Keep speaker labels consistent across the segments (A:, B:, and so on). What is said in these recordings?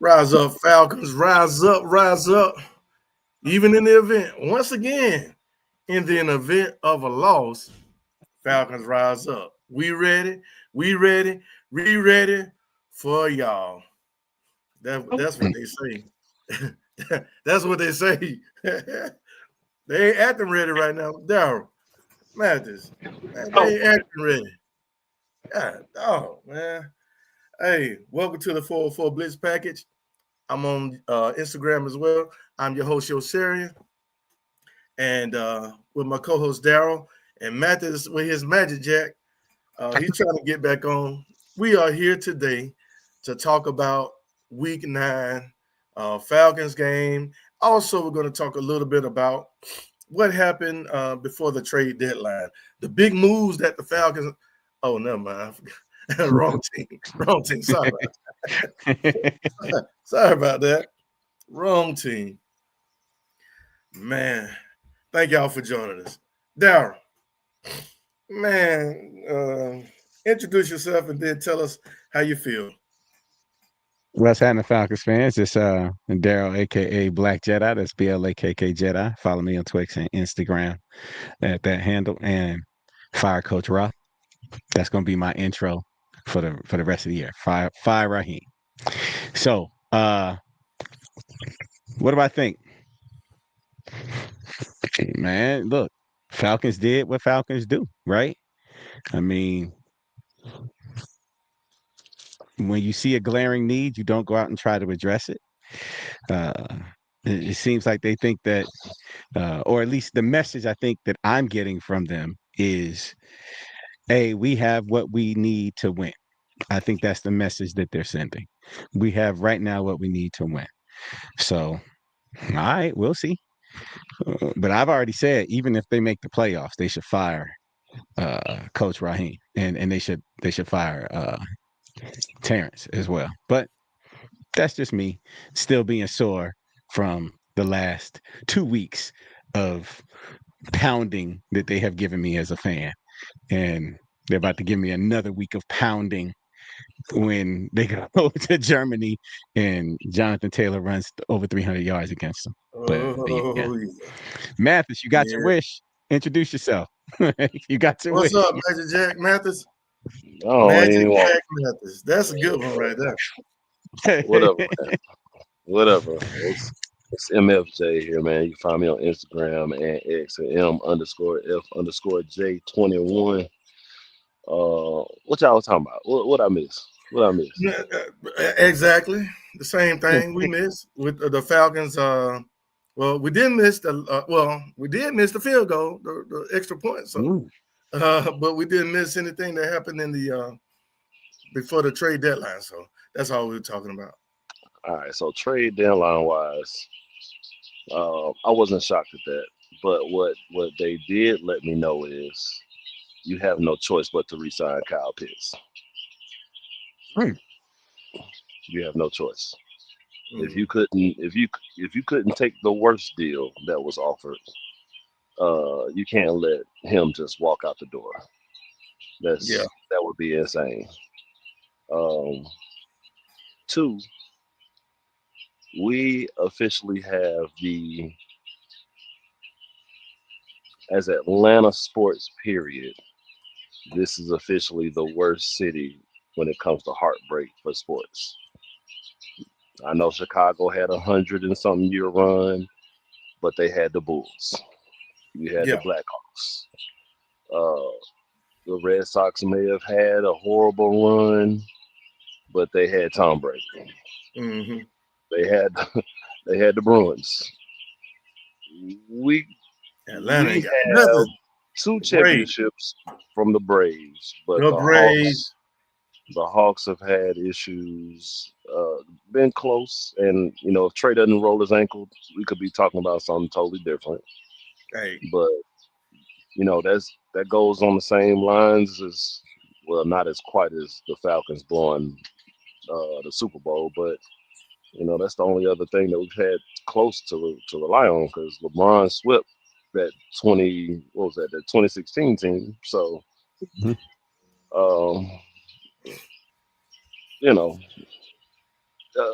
A: Rise up, Falcons. Rise up, rise up. Even in the event, once again, in the event of a loss, Falcons rise up. We ready. We ready. We ready for y'all. That's what they say. That's what they say. They ain't acting ready right now. Daryl, Mathis, man, they
B: Oh,
A: ain't acting ready. God, oh man. Hey, welcome to the 404 Blitz package. I'm on Instagram as well. I'm your host, Yosarian, and with my co-host Daryl and Mathis with his Magic Jack. He's trying to get back on. We are here today to talk about Week 9 Falcons game. Also, we're going to talk a little bit about what happened before the trade deadline. The big moves that the Falcons. Oh, never mind. Wrong team. Wrong team. Sorry about that. Sorry about that. Wrong team. Man, thank y'all for joining us. Daryl, man, introduce yourself and then tell us how you feel.
C: What's happening, Falcons fans? It's Daryl, aka Black Jedi. That's BLAKK Jedi. Follow me on Twix and Instagram at that handle. And Fire Coach Roth. That's gonna be my intro for the rest of the year. Fire Raheem. So, what do I think? Man, look, Falcons did what Falcons do, right? I mean, when you see a glaring need, you don't go out and try to address it. Uh, it seems like they think that, or at least the message I think that I'm getting from them is, hey, we have what we need to win. I think that's the message that they're sending. We have right now what we need to win. So, all right, we'll see. But I've already said, even if they make the playoffs, they should fire Coach Raheem, and they should fire Terrence as well. But that's just me still being sore from the last 2 weeks of pounding that they have given me as a fan. And they're about to give me another week of pounding when they go to Germany and Jonathan Taylor runs over 300 yards against them. But yeah,
A: Oh,
C: Mathis, you got your
A: yeah.
C: wish. Introduce yourself. You got your
A: What's
C: wish.
A: up, Magic Jack Mathis?
B: I don't
A: Magic
B: even want.
A: Jack Mathis. That's a good one right there.
B: Whatever, man. Whatever. It's MFJ here, man. You can find me on Instagram and X at M_F_J21. What y'all was talking about? What I miss? What I miss?
A: Exactly. The same thing we missed with the Falcons. Well, we did miss the field goal, the extra point. So,
C: Ooh.
A: but we didn't miss anything that happened in the before the trade deadline. So that's all we were talking about.
B: All right. So trade deadline wise, I wasn't shocked at that. But what they did let me know is you have no choice but to resign Kyle Pitts.
C: Hmm.
B: You have no choice. If
A: Mm.
B: you couldn't, if you couldn't take the worst deal that was offered, you can't let him just walk out the door.
A: Yeah.
B: That would be insane. Um, Two, we officially have the as Atlanta sports period. This is officially the worst city when it comes to heartbreak for sports. I know Chicago had 100 and something year run, but they had the Bulls. You had the
A: Yeah.
B: Blackhawks. Uh, the Red Sox may have had a horrible run, but they had Tom Brady.
A: Hmm.
B: They had they had the Bruins. We
A: Atlanta
B: we
A: ain't got
B: have
A: nothing.
B: two
A: The Braves.
B: championships from the Braves, but
A: The Braves.
B: the Hawks have had issues. Been close, and if Trey doesn't roll his ankle, we could be talking about something totally different.
A: Hey.
B: But that goes on the same lines as well, not as quite as the Falcons blowing the Super Bowl, but that's the only other thing that we've had close to rely on because LeBron swept that 2016 team. So
C: Mhm.
B: um, you know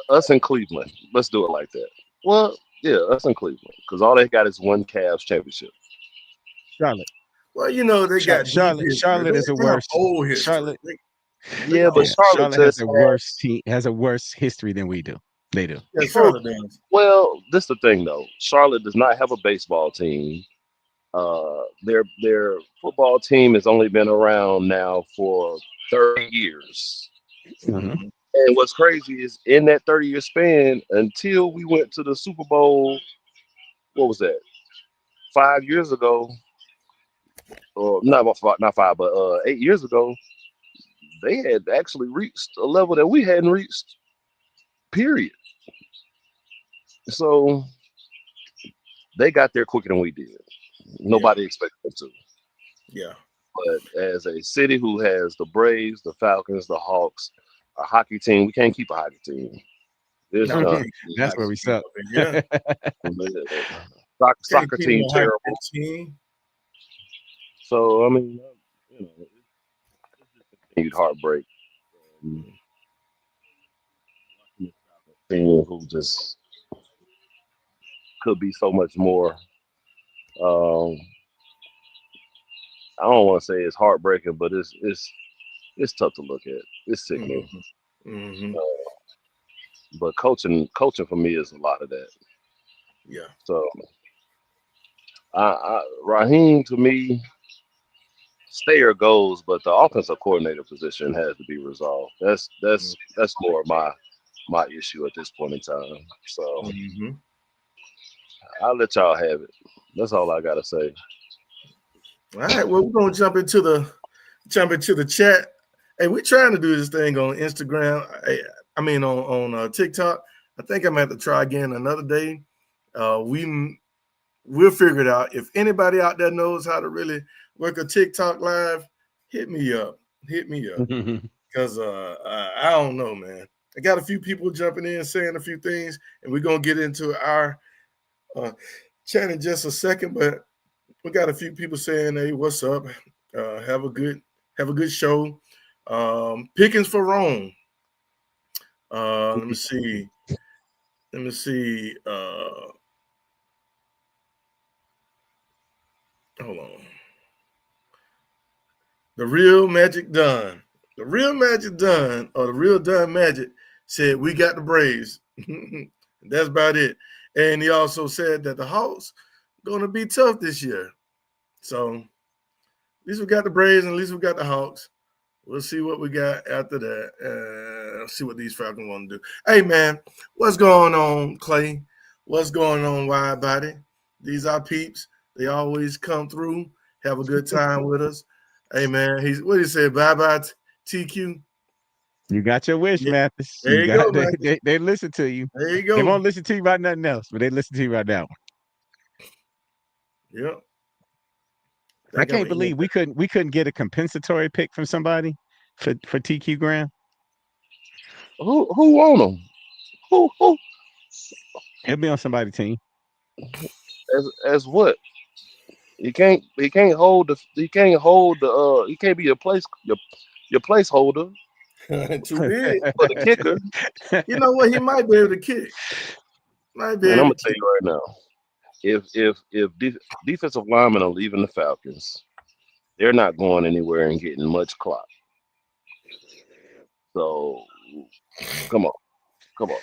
B: us in Cleveland. Let's do it like that. Well, yeah, us in Cleveland, because all they got is one Cavs championship.
C: Charlotte.
A: Well, you know, they got deep
C: Charlotte.
A: history.
C: Charlotte is a
A: They have
C: worse.
A: old history.
C: Charlotte.
A: They
B: Yeah,
A: got
B: but
A: old.
C: Yeah,
B: Charlotte
C: Charlotte has
B: just
C: a worse
B: has
C: team. Has a worse history than we do. They do.
A: Yeah,
B: true.
A: Charlotte does.
B: Well, this the thing though. Charlotte does not have a baseball team. Their football team has only been around now for 30 years.
C: Hmm.
A: Mhm.
B: And what's crazy is in that 30-year span, until we went to the Super Bowl, what was that? 5 years ago, or not five, but 8 years ago, they had actually reached a level that we hadn't reached. Period. So they got there quicker than we did.
A: Yeah,
B: Nobody expected them to.
A: yeah.
B: But as a city who has the Braves, the Falcons, the Hawks, a hockey team, we can't keep a hockey team. It's
A: No,
B: done.
A: can't keep
C: That's where
A: hockey
C: we
A: team
C: suck.
A: up in here. Can't
B: Soccer
A: keep
B: team
A: no hockey
B: terrible.
A: team.
B: So I mean, it's continued heartbreak. And team who just could be so much more. Um, I don't want to say it's heartbreaking, but it's tough to look at. It's sickening.
A: Hmm. Hmm.
B: But coaching for me is a lot of that.
A: Yeah.
B: So Raheem to me stay or goes, but the offensive coordinator position has to be resolved. That's more my issue at this point in time. So
A: Hmm.
B: I'll let y'all have it. That's all I gotta say.
A: All right. Well, we're gonna jump into the chat. Hey, we're trying to do this thing on Instagram. I mean on TikTok. I think I'm gonna have to try again another day. We'll figure it out. If anybody out there knows how to really work a TikTok live, hit me up. Hit me up. Because I don't know, man. I got a few people jumping in saying a few things, and we're gonna get into our uh, chat in just a second. But we got a few people saying, "Hey, what's up? Have a good show." Pickings for Rome. Let me see. Let me see. Hold on. The real Magic Dunn. The real Magic Dunn, or the real Dunn Magic, said we got the Braves. That's about it. And he also said that the Hawks going to be tough this year. So at least we got the Braves, and at least we got the Hawks. We'll see what we got after that. See what these Falcons want to do. Hey, man, what's going on, Clay? What's going on, Wide Body? These are peeps. They always come through, have a good time with us. Hey, man, what did he say? Bye-bye, TQ?
C: You got your wish,
A: Yeah.
C: Mathis.
A: There
C: You
A: you go,
C: got
A: man.
C: they listen to you.
A: There you
C: They
A: go.
C: won't listen to you about nothing else, but they listen to you right now.
A: Yep.
C: I can't believe we couldn't get a compensatory pick from somebody for TQ Graham.
B: Who want them? Who
C: He'll be on somebody's team.
B: as what? He can't be your placeholder
A: Too big.
B: for the kicker.
A: You know what? He might be able to kick. Might be
B: Man, I'm
A: able
B: gonna
A: to
B: tell
A: kick.
B: you right now. If defensive linemen are leaving the Falcons, they're not going anywhere and getting much clock. So come on, come on.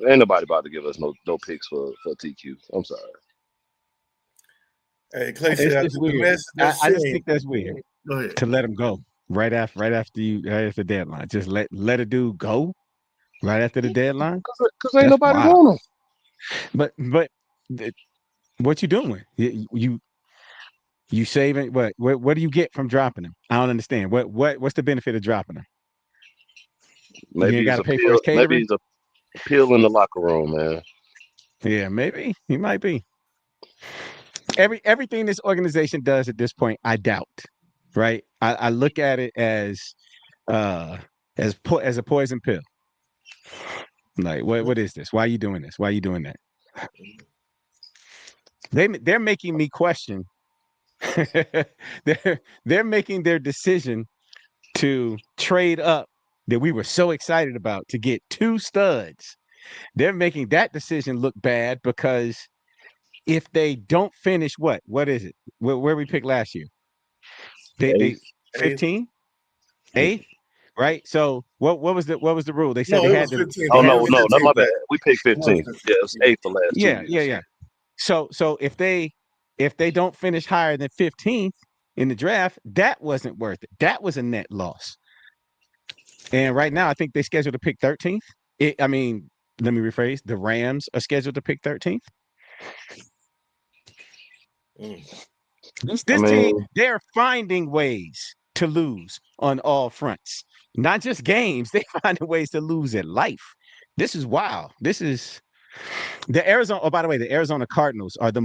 B: Ain't nobody about to give us no picks for TQ. I'm sorry.
A: Hey, Clay
C: It's
A: said, I
C: just
A: took the
C: weird.
A: message that's
C: I just
A: saying,
C: think that's weird
A: go ahead.
C: to let him go right after the deadline. Just let a dude go right after the deadline.
B: Cause ain't
C: That's
B: nobody
C: wild.
B: want
C: But what you doing? You saving what do you get from dropping him? I don't understand. What's the benefit of dropping him?
B: him.
C: You ain't
B: Maybe
C: got
B: he's
C: to
B: a
C: pay for his
B: pill. Maybe
C: catering.
B: he's a pill in the locker room, man.
C: Yeah, maybe he might be. Everything this organization does at this point, I doubt. Right? I look at it uh as a poison pill. Like what is this? Why are you doing this? Why are you doing that? They're making me question. they're making their decision to trade up that we were so excited about to get 2 studs. They're making that decision look bad because if they don't finish what is it? Where we picked last year? They
B: Eighth.
C: 15, 8th, right? So what was the rule? They said
A: No,
C: they
A: it
C: had
A: was
C: to
A: 15th.
C: they
B: Oh
A: It
C: had
B: no,
A: was
C: to
B: no, not my
A: 15th
B: bad.
A: last.
B: We picked
A: It was
B: 15th. Yeah, it was
A: 15th.
B: eighth the last two
C: yeah, yeah,
B: years.
C: yeah. So if they don't finish higher than 15th in the draft, that wasn't worth it. That was a net loss. And right now, I think they scheduled to pick 13th. I mean, let me rephrase. The Rams are scheduled to pick 13th.
A: Mm.
C: This
B: I
C: this team,
B: mean,
C: they're finding ways to lose on all fronts. Not just games, they finding ways to lose at life. This is wild. This is the Arizona. Oh, by the way, the Arizona Cardinals are the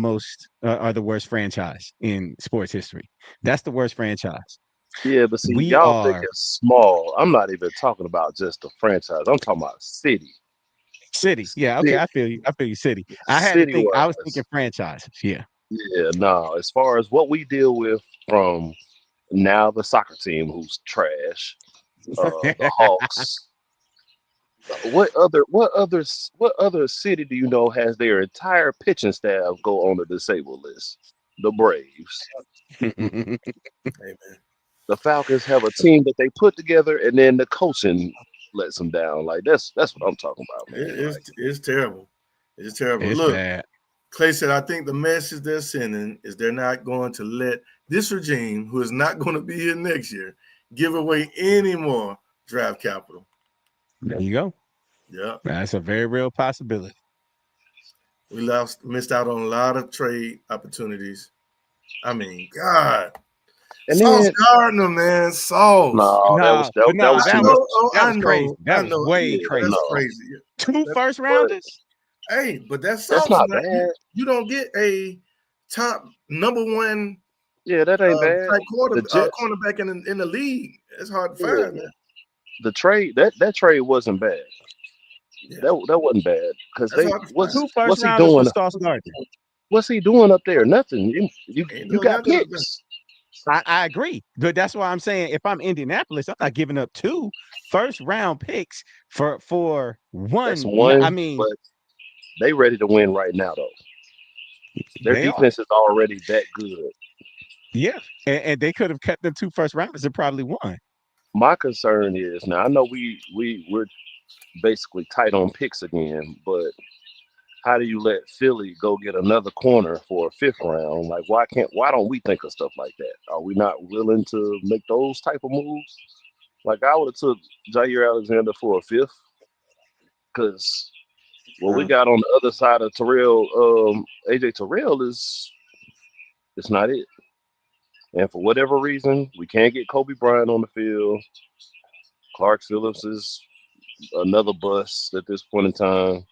C: worst franchise in sports history. That's the worst franchise.
B: yeah, but see,
C: We
B: y'all think
C: are
B: it's small. I'm not even talking about just the franchise. I'm talking about city.
C: city. Yeah, okay,
B: City,
C: I feel you. I feel you, city. I had to
B: city
C: think. I was thinking
B: wise.
C: franchises. Yeah.
B: Yeah, no. As far as what we deal with from now the soccer team who's trash, the Hawks. What other city do you know has their entire pitching staff go on the disabled list? The Braves.
A: Hey, man.
B: The Falcons have a team that they put together, and then the coaching lets them down. Like that's what I'm talking about, man. Like
A: It's terrible. It's terrible.
C: It's
A: Look,
C: bad.
A: Clay said, I think the message they're sending is they're not going to let this regime, who is not going to be here next year, give away any more draft capital.
C: There you go.
A: Yeah.
C: That's a very real possibility.
A: We missed out on a lot of trade opportunities. I mean, God.
B: and
A: Sauce
B: then
A: Gardner, man. Sauce.
B: no, that was
C: No,
B: that,
C: but
B: that
C: no,
B: was
A: I
B: too
C: that
B: much.
C: was
A: know, oh,
C: that was crazy.
A: I
C: That was
A: know.
C: way
B: Yeah,
C: crazy.
A: That's
B: no,
A: crazy.
C: Two
A: That's,
C: first
B: but
C: rounders.
A: hey, but that's
B: that's
A: Sauce.
B: not
A: Now.
B: bad.
A: You don't get a top number one
B: Yeah, that ain't bad.
A: type
B: The Jets,
A: cornerback in the league. It's hard to
B: yeah,
A: find, man.
B: the trade that trade wasn't bad.
A: Yeah,
B: That wasn't bad because
A: that's
B: they
A: hard to find.
B: what's
C: Two first
B: what's he
C: rounders for
B: doing?
C: Sauce Gardner.
B: What's he doing up there? Nothing. You
A: Ain't
B: you
A: doing
B: got
A: nothing up there.
B: picks.
C: I agree. But that's why I'm saying if I'm Indianapolis, I'm not giving up 2 first round picks for
B: That's
C: one. I
B: one,
C: mean,
B: but they ready to win right now though. Their
C: they are.
B: defense is already that good.
C: Yeah. And they could have kept them 2 first rounders and probably won.
B: My concern is now I know we're basically tight on picks again, but how do you let Philly go get another corner for a fifth round? Like why don't we think of stuff like that? Are we not willing to make those type of moves? Like I would have took Jair Alexander for a fifth because what we got on the other side of Terrell, AJ Terrell is it's not it. And for whatever reason, we can't get Kobe Bryant on the field. Clark Phillips is another bust at this point in time.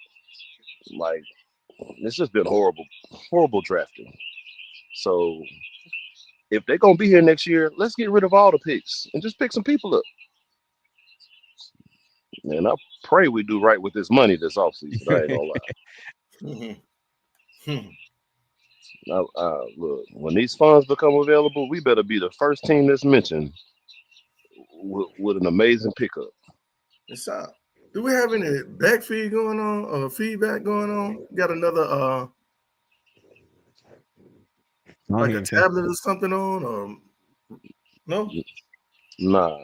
B: Like it's just been horrible, horrible drafting. So if they're gonna be here next year, let's get rid of all the picks and just pick some people up. And I pray we do right with this money this offseason. I ain't gonna lie.
A: Mhm. Hmm.
B: Look, when these funds become available, we better be the first team that's mentioned with an amazing pickup.
A: It's do we have any backfeed going on or feedback going on? Got another
C: I don't
A: like
C: hear
A: a
C: anything.
A: tablet or something on or no?
B: Nah,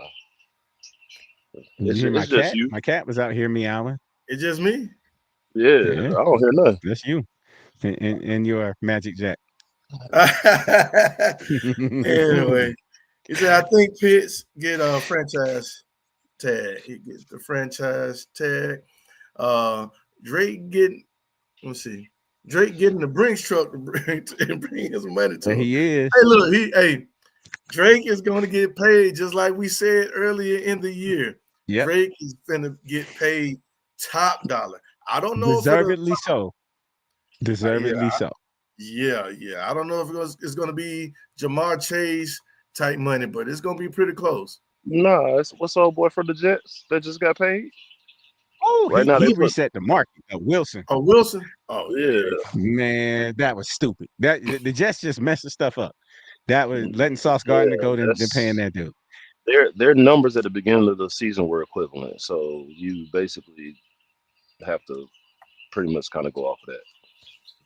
C: You hear my
B: it's just
C: cat?
B: you.
C: My cat was out here meowing.
A: It's just me.
B: Yeah,
C: Yeah,
B: I don't hear nothing.
C: that's you and your Magic Jack.
A: Anyway, he said I think Pitts get a franchise tag. He gets the franchise tag. Uh Drake getting let me see. Drake getting the Brinks truck to bring his money to
C: There
A: him.
C: he is.
A: Hey, look, Drake is going to get paid just like we said earlier in the year.
C: Yep.
A: Drake is going to get paid top dollar. I don't know if
C: Deservedly so.
A: yeah,
C: Deservedly so.
A: yeah. I don't know if it's going to be Jamar Chase type money, but it's going to be pretty close.
B: Nah, it's what's old boy from the Jets that just got paid.
C: Oh,
B: Right
C: he
B: now they
C: he
B: put
C: reset the market. Wilson.
A: Oh, Wilson. Oh
B: yeah.
C: Man, that was stupid. That the Jets just messed the stuff up. That was letting Sauce Gardner
B: Yeah,
C: go than paying
B: that's
C: that dude.
B: their numbers at the beginning of the season were equivalent. So you basically have to pretty much kind of go off of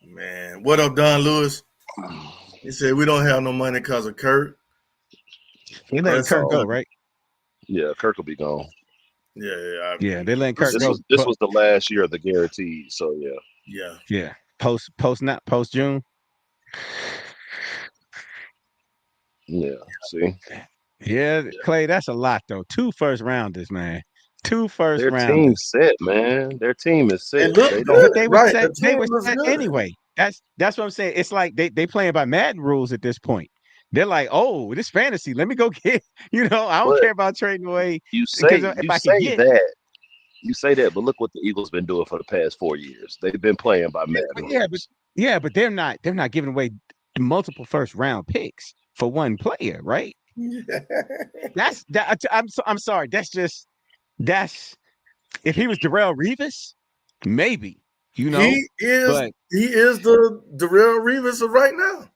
A: Man, what up, Don Lewis?
B: that.
A: He said we don't have no money because of Kurt.
C: They letting
A: That's
C: Kirk go,
A: funny.
C: right?
B: Yeah, Kirk will be gone.
A: Yeah.
C: Yeah, they letting Kirk
B: This
C: go.
B: was this
C: But
B: was the last year of the guaranteed. So yeah,
A: yeah.
C: yeah, post June.
B: yeah. See,
C: Yeah,
B: yeah.
C: Clay, that's a lot though. 2 first rounders, man. 2 first
B: Their team's
C: rounders.
B: set, man. Their team is
A: It
B: set.
A: looked
B: They
A: good,
B: don't.
C: But they were
A: right?
C: set.
A: The
C: They
A: team
C: were
A: looks
C: set
A: good.
C: anyway. That's what I'm saying. It's like they playing by Madden rules at this point. They're like, oh, this fantasy. Let me go get. I don't
B: But
C: care about trading away
B: you
C: because
B: say
C: if
B: you
C: I could
B: say
C: get,
B: that you say that, but look what the Eagles been doing for the past 4 years. They've been playing by
C: yeah,
B: Madden
C: but yeah, but
B: rules.
C: yeah, but they're not giving away multiple first round picks for one player, right? That's that. I'm sorry. That's if he was Darrell Revis, maybe
A: he is
C: but
A: he is the Darrell Revis of right now.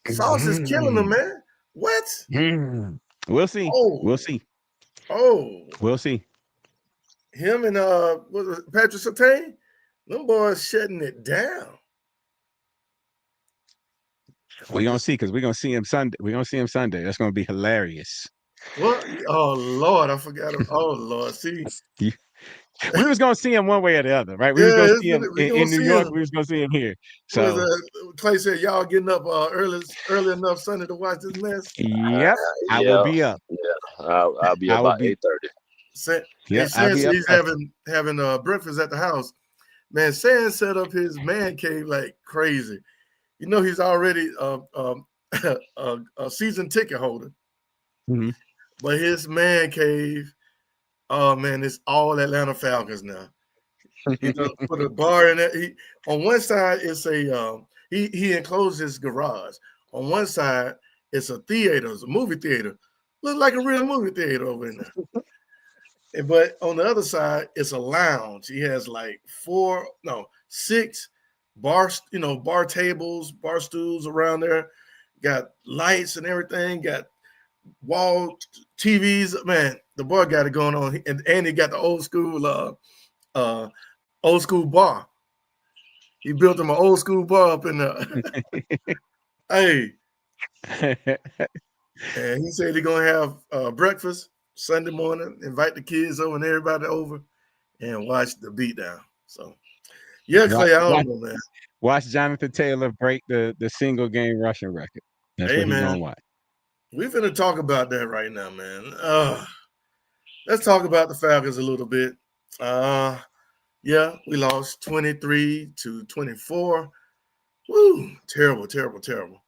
A: Sauce is killing him,
C: mm,
A: man. What?
C: we'll see. We'll
A: Oh,
C: see.
A: oh,
C: We'll see.
A: him and what was it, Patrick Surtain, them boys shutting it down.
C: We're gonna see because we're gonna see him Sunday. We're gonna see him Sunday. That's gonna be hilarious.
A: What? Oh Lord, I forgot. Oh Lord, see,
C: You- we was gonna see him one way or the other, right? We was
A: yeah,
C: gonna see him
A: we gonna
C: in New
A: see
C: York.
A: him.
C: We was gonna see him here.
A: What is
C: So,
A: that? Clay said, "Y'all getting up early enough Sunday to watch this mess."
C: yep, I will
B: Yeah,
C: be up.
B: yeah. I'll be
C: I will
B: about
C: be.
B: 8:30.
A: Hey,
C: Yep, I'll
A: Sam
C: be
A: said
C: up.
A: he's having breakfast at the house. Man, Sam set up his man cave like crazy. He's already a season ticket holder,
C: Mhm.
A: but his man cave, oh man, it's all Atlanta Falcons now. Put a bar in it. On one side it's he enclosed his garage. On one side it's a theater, it's a movie theater. Looks like a real movie theater over in there. But on the other side, it's a lounge. He has like six bar tables, bar stools around there. Got lights and everything. Got wall TVs. Man, the boy got it going on, and he got the uh, old school bar. He built him an old school bar up in there. Hey, and he said he's gonna have breakfast Sunday morning. Invite the kids over and everybody over, and watch the beatdown. So, yeah,
C: watch,
A: Clay, I don't
C: watch,
A: know, man.
C: watch Jonathan Taylor break the single game rushing record. That's
A: Hey,
C: what he
A: man,
C: gonna watch.
A: we're finna talk about that right now, man. Let's talk about the Falcons a little bit. Yeah, we lost 23-24. Woo, terrible, terrible, terrible.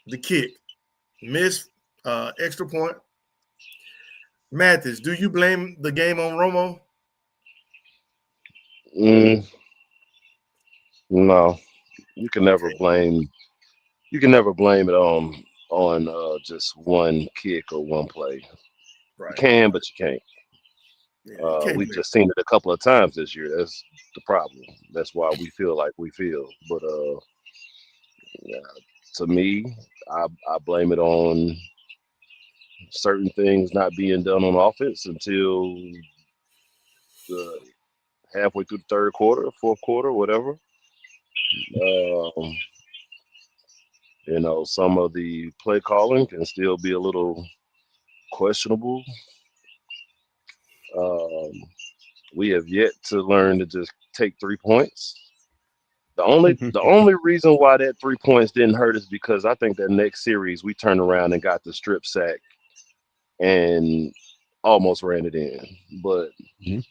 A: The kick, missed extra point. Mathis, do you blame the game on Romo?
B: Mm, no, you can never
A: Okay,
B: blame. You can never blame it on just one kick or one play. You
A: right.
B: can, but you can't.
A: Yeah, you can't
B: We've
A: blame.
B: just seen it a couple of times this year. That's the problem. That's why we feel like we feel. But yeah, to me, I blame it on certain things not being done on offense until the halfway through the third quarter, fourth quarter, whatever. Um, some of the play calling can still be a little questionable. Um, we have yet to learn to just take 3 points. The only reason why that 3 points didn't hurt is because I think that next series we turned around and got the strip sack and almost ran it in. But
C: Mhm.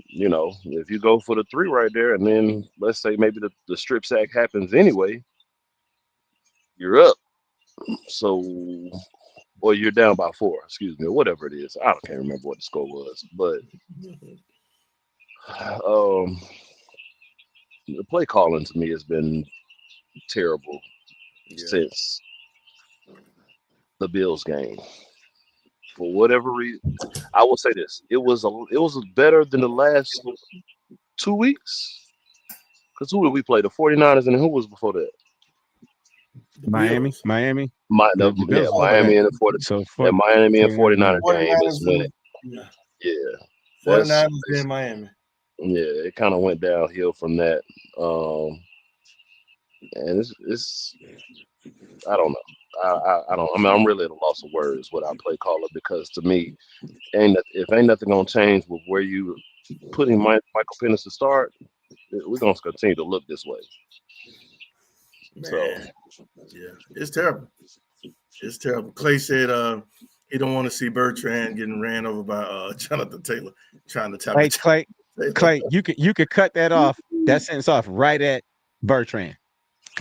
B: if you go for the three right there, and then let's say maybe the strip sack happens anyway, you're up. So, or you're down by four, excuse me, or whatever it is. I can't remember what the score was, but um, the play calling to me has been terrible
A: Yeah,
B: since the Bills game. For whatever reason, I will say this: it was better than the last 2 weeks. Because who did we play? The 49ers, and who was before that?
A: The
C: Miami,
A: Bills.
C: Miami.
B: No,
C: The
B: yeah,
C: Bills over
B: Miami
C: that.
B: and the 40,
C: So
B: yeah, Miami and
C: 49ers win.
B: 49er game is
A: 49ers
B: when,
A: and yeah,
B: yeah, that's
A: 49ers in Miami.
B: yeah, it kind of went downhill from that. And it's I don't know. I don't. I mean, I'm really at a loss of words without play caller because to me, if ain't nothing gonna change with where you putting Michael Penix to start, we're gonna continue to look this way. So
A: Man, yeah, it's terrible. It's terrible. Clay said he don't want to see Bertrand getting ran over by Jonathan Taylor trying to tackle
C: Hey, Clay,
A: Taylor.
C: Clay, you could cut that sentence off right at Bertrand.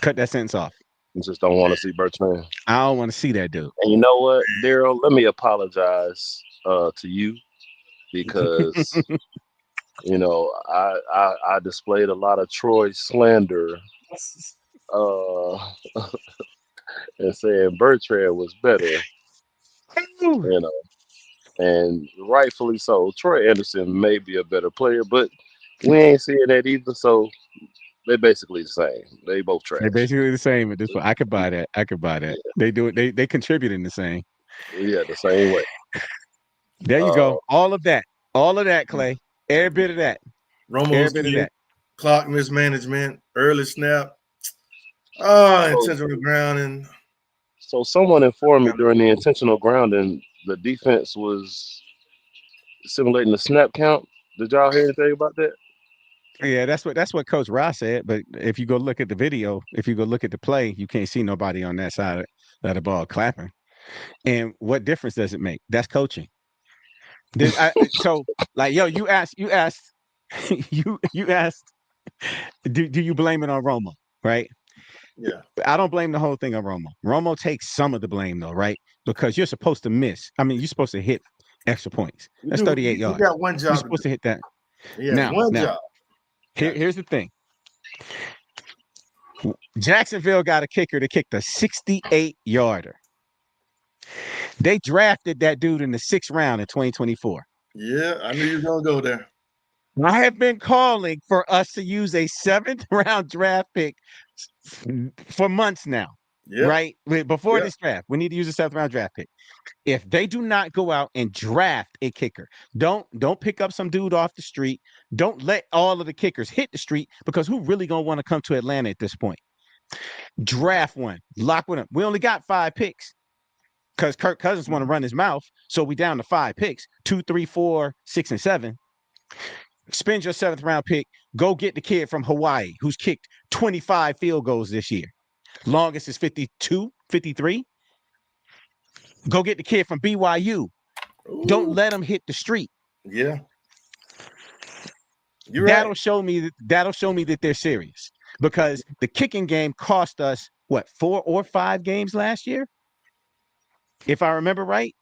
C: Cut that sentence off.
B: you just don't want to see Bertrand.
C: I don't want to see that dude.
B: And you know what, Daryl? Let me apologize to you because I displayed a lot of Troy slander uh, and saying Bertrand was better, you know, and rightfully so. Troy Anderson may be a better player, but we ain't seeing that either. So they basically the same. They both
C: They're
B: trash.
C: basically the same at this point. I could buy that. I could buy that. They do it. They contribute in the same.
B: Yeah, the same way.
C: There you
B: Uh,
C: go. All of that. All of that, Clay. Every bit of that. Every
A: Romo's
C: bit of
A: kid,
C: that.
A: clock mismanagement, early snap,
B: so,
A: intentional grounding.
B: so someone informed me during the intentional grounding, the defense was simulating the snap count. Did y'all hear anything about that?
C: Yeah, that's what Coach Ross said. But if you go look at the video, if you go look at the play, you can't see nobody on that side of the ball clapping. And what difference does it make? That's coaching. So like, yo, you asked, you asked, do you blame it on Romo? Right?
A: Yeah.
C: I don't blame the whole thing on Romo. Romo takes some of the blame though, right? Because you're supposed to miss. I mean, you're supposed to hit extra points. That's 38
A: You
C: yards.
A: got one
C: You're
A: job to
C: supposed
A: do.
C: to hit that.
A: He has one
C: Now,
A: job.
C: here's the thing. Jacksonville got a kicker to kick the 68-yarder. They drafted that dude in the 6th round in 2024.
A: Yeah, I knew you were gonna go there.
C: I have been calling for us to use a 7th round draft pick for months now.
A: Yeah.
C: Right? Before
A: Yeah.
C: this draft, we need to use a 7th round draft pick. If they do not go out and draft a kicker, don't pick up some dude off the street. Don't let all of the kickers hit the street because who really gonna want to come to Atlanta at this point? Draft one, lock one up. We only got 5 picks because Kirk Cousins want to run his mouth. So we down to 5 picks: 2, 3, 4, 6, and 7. Spend your 7th round pick. Go get the kid from Hawaii who's kicked 25 field goals this year. Longest is 52, 53. Go get the kid from BYU.
A: Ooh.
C: Don't let him hit the street.
A: Yeah. You're
C: That'll
A: right.
C: show me that they're serious because the kicking game cost us what 4 or 5 games last year, if I remember right.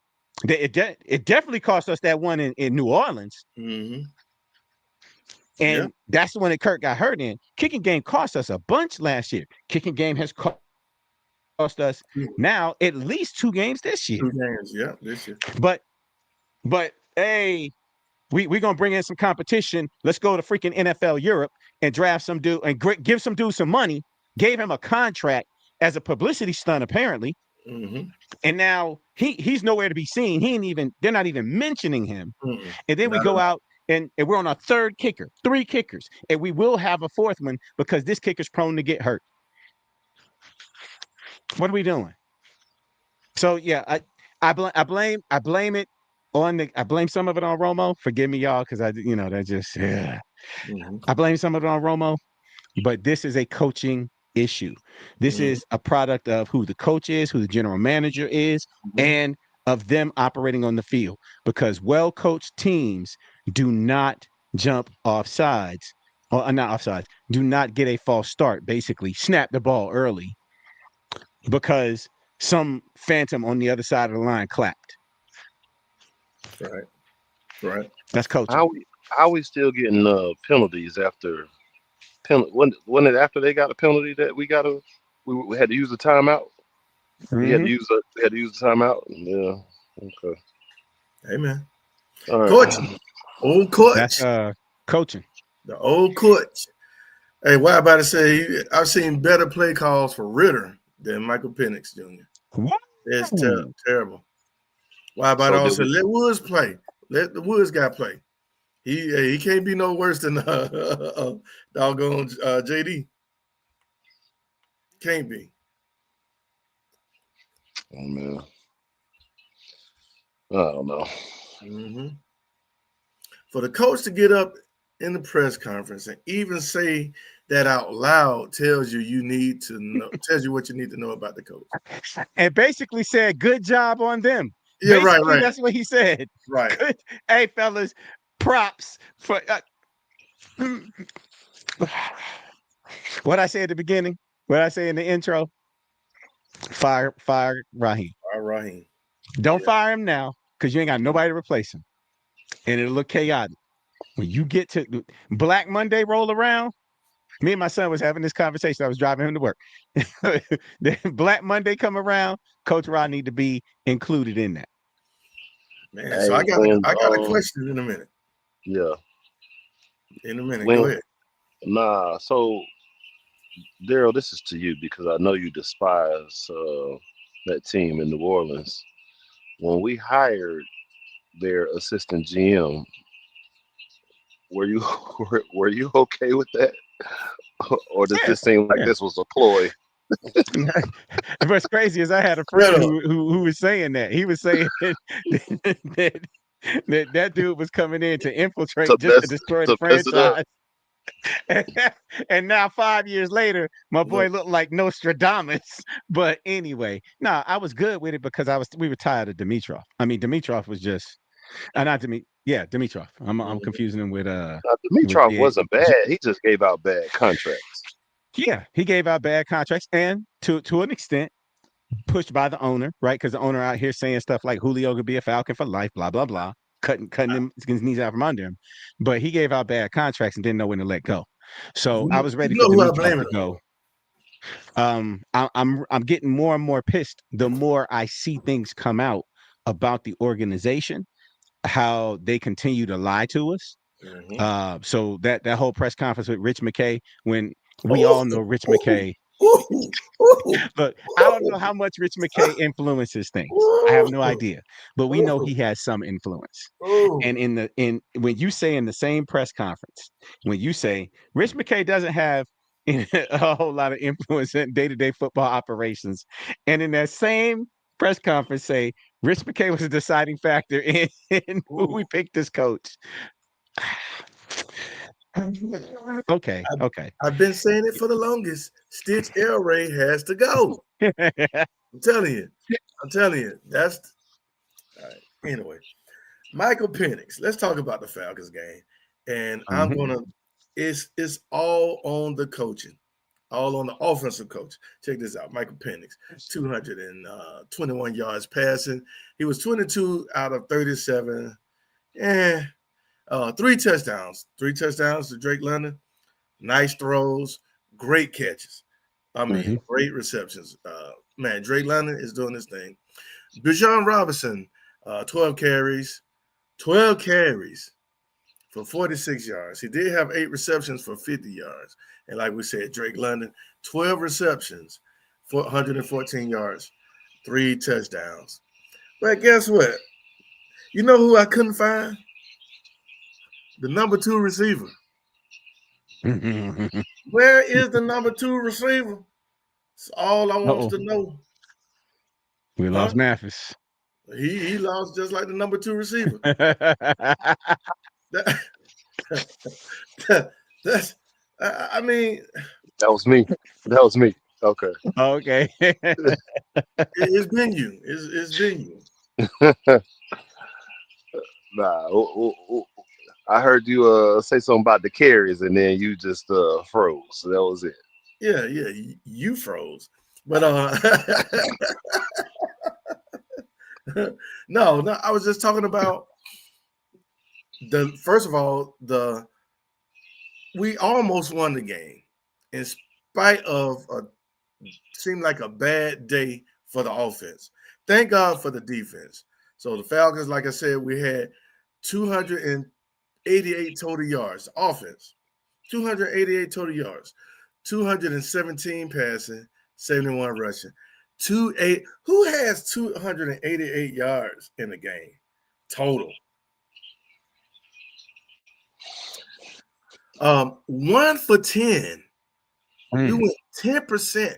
C: It definitely cost us that one in New Orleans,
A: Mm-hmm.
C: and that's the one that Kirk got hurt in. Kicking game cost us a bunch last year. Kicking game has cost us now at least 2 games this year.
A: 2 games, yeah, this year.
C: But hey, we're gonna bring in some competition. Let's go to freaking NFL Europe and draft some dude and give some dude some money. Gave him a contract as a publicity stunt, apparently.
A: Mm-hmm.
C: And now he's nowhere to be seen. They're not even mentioning him.
A: Mm-hmm.
C: And then we go out and we're on our 3rd kicker, 3 kickers, and we will have a 4th one because this kicker's prone to get hurt. What are we doing? So yeah, I blame it on I blame some of it on Romo. Forgive me, y'all, because that just I blame some of it on Romo, but this is a coaching issue. This is a product of who the coach is, who the general manager is, and of them operating on the field. Because well-coached teams do not jump off sides, or not off sides, do not get a false start, basically snap the ball early because some phantom on the other side of the line clapped.
A: Right.
C: That's coaching.
B: How we still getting penalties after when it after they got a penalty that we had to use the timeout? We had to use the timeout. Yeah. Okay.
A: Amen.
B: All right.
A: Coaching. Old coach.
C: That's coaching.
A: The old coach. Hey, why about to say I've seen better play calls for Ritter than Michael Penix Jr.
C: What?
A: It's terrible. Why about
B: So
A: also let Woods play? Let the Woods guy play. He can't be no worse than doggone JD. Can't be.
B: Oh man, I don't know.
A: Mm-hmm. For the coach to get up in the press conference and even say that out loud tells you tells you what you need to know about the coach.
C: And basically said, "Good job on them."
A: Yeah,
C: Basically,
A: right.
C: that's what he said.
A: Right.
C: Good. Hey, fellas, props for what I say at the beginning. What I say in the intro. Fire Raheem.
A: All right.
C: Don't
A: Yeah.
C: fire him now because you ain't got nobody to replace him, and it'll look chaotic. When you get to Black Monday roll around, me and my son was having this conversation. I was driving him to work. Then Black Monday come around, Coach Rod need to be included in that.
A: Man, so
B: Hey, when
A: I got a question in a minute.
B: yeah,
A: In a minute. Go
B: when
A: ahead.
B: nah. So Daryl, this is to you because I know you despise that team in New Orleans. When we hired their assistant GM, were you were you okay with that, or does
C: Yeah,
B: this seem like
C: yeah.
B: this was a ploy?
C: And what's crazy is I had a
A: Shut
C: friend
A: up.
C: who was saying that. He was saying that dude was coming in to
B: To
C: infiltrate just to
B: mess
C: destroy the
B: to mess it up?
C: franchise. And now 5 years later, my boy looked like Nostradamus. But anyway, no, I was good with it because we were tired of Dimitrov. I mean, Dimitrov was just not Dimitrov. Yeah, Dimitrov. I'm
A: Mhm.
C: confusing him with with
B: Dimitrov wasn't bad. He just gave out bad contracts.
C: yeah, he gave out bad contracts and to an extent pushed by the owner, right? Because the owner out here saying stuff like Julio could be a Falcon for life, blah blah blah, cutting his knees out from under him. But he gave out bad contracts and didn't know when to let go. So I was
A: You
C: ready for
A: know who I
C: Dimitrov
A: blame
C: to
A: it
C: go.
A: on.
C: I'm getting more and more pissed the more I see things come out about the organization, how they continue to lie to us.
A: Mm-hmm.
C: So that whole press conference with Rich McKay, when we
A: Oh,
C: all know Rich McKay.
A: ooh, ooh,
C: Look, I don't know how much Rich McKay influences things. I have no
A: ooh,
C: idea, but we know he has some influence.
A: ooh.
C: And in when you say in the same press conference, when you say Rich McKay doesn't have a whole lot of influence in day-to-day football operations, and in that same press conference say Rich McKay was a deciding factor in who we picked as coach. Okay,
A: I've,
C: okay.
A: I've been saying it for the longest. Stitch Elray has to go. I'm telling you. I'm telling you. That's all right. Anyway, Michael Penix. Let's talk about the Falcons game. And I'm
C: Mhm.
A: gonna. It's all on the coaching, all on the offensive coach. Check this out. Michael Penix, 221 yards passing. He was 22 out of 37. Eh, 3 touchdowns. 3 touchdowns to Drake London. Nice throws, great catches. I mean,
C: Mhm.
A: great receptions. Man, Drake London is doing this thing. Bijan Robinson, 12 carries for 46 yards. He did have 8 receptions for 50 yards. And like we said, Drake London, 12 receptions for 114 yards, 3 touchdowns. But guess what? You know who I couldn't find? The number 2 receiver. Where is the number 2 receiver? That's all I want
C: Uh-oh.
A: to know.
C: We
A: Huh?
C: lost Mathis.
A: He lost just like the number 2 receiver. That, that's I mean,
B: That was me. That was me. Okay.
C: Okay.
A: it's been you. It's been you.
B: Nah. I heard you say something about the carries, and then you just froze. So that was it.
A: Yeah, you froze. But no, I was just talking about the first of all, we almost won the game in spite of a seemed like a bad day for the offense. Thank God for the defense. So the Falcons, like I said, we had 288 total yards. Offense, 288 total yards, 217 passing, 71 rushing. 28. Who has 288 yards in the game total? 1 for 10. We went 10%.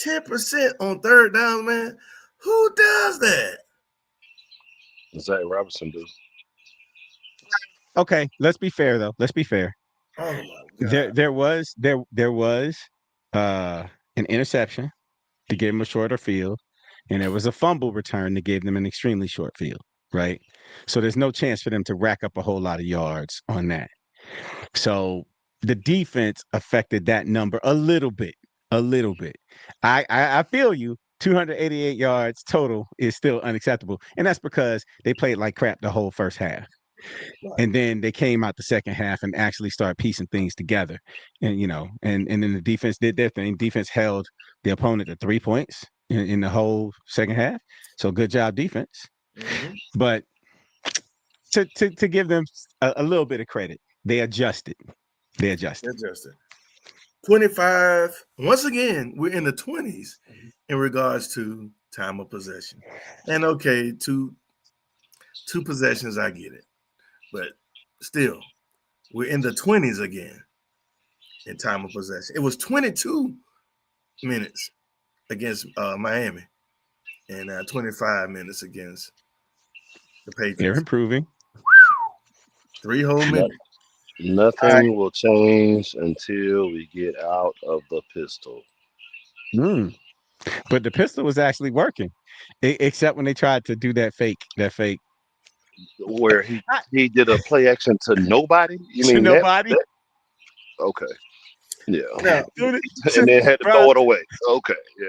A: 10% on third down, man. Who does that?
B: Zach Robinson do.
C: Okay, let's be fair though. Let's be fair.
A: Oh my God.
C: There was an interception to give them a shorter field, and there was a fumble return that gave them an extremely short field, right? So there's no chance for them to rack up a whole lot of yards on that. So the defense affected that number a little bit, a little bit. I feel you. 288 yards total is still unacceptable, and that's because they played like crap the whole first half.
A: Right.
C: And then they came out the second half and actually started piecing things together. And and then the defense did their thing. Defense held the opponent to 3 points in the whole second half. So good job, defense.
A: Mm-hmm.
C: But to give them a little bit of credit, they adjusted. They adjusted.
A: 25. Once again, we're in the 20s in regards to time of possession. And okay, two possessions, I get it. But still, we're in the 20s again in time of possession. It was 22 minutes against Miami and 25 minutes against the Patriots.
C: They're improving.
A: 3 whole minutes.
B: Nothing will change until we get out of the pistol.
C: But the pistol was actually working, except when they tried to do that fake.
B: Where he did a play action to nobody. You
C: To
B: mean
C: nobody?
B: Okay. Yeah.
A: Now,
B: And then had to throw it away. Okay. Yeah.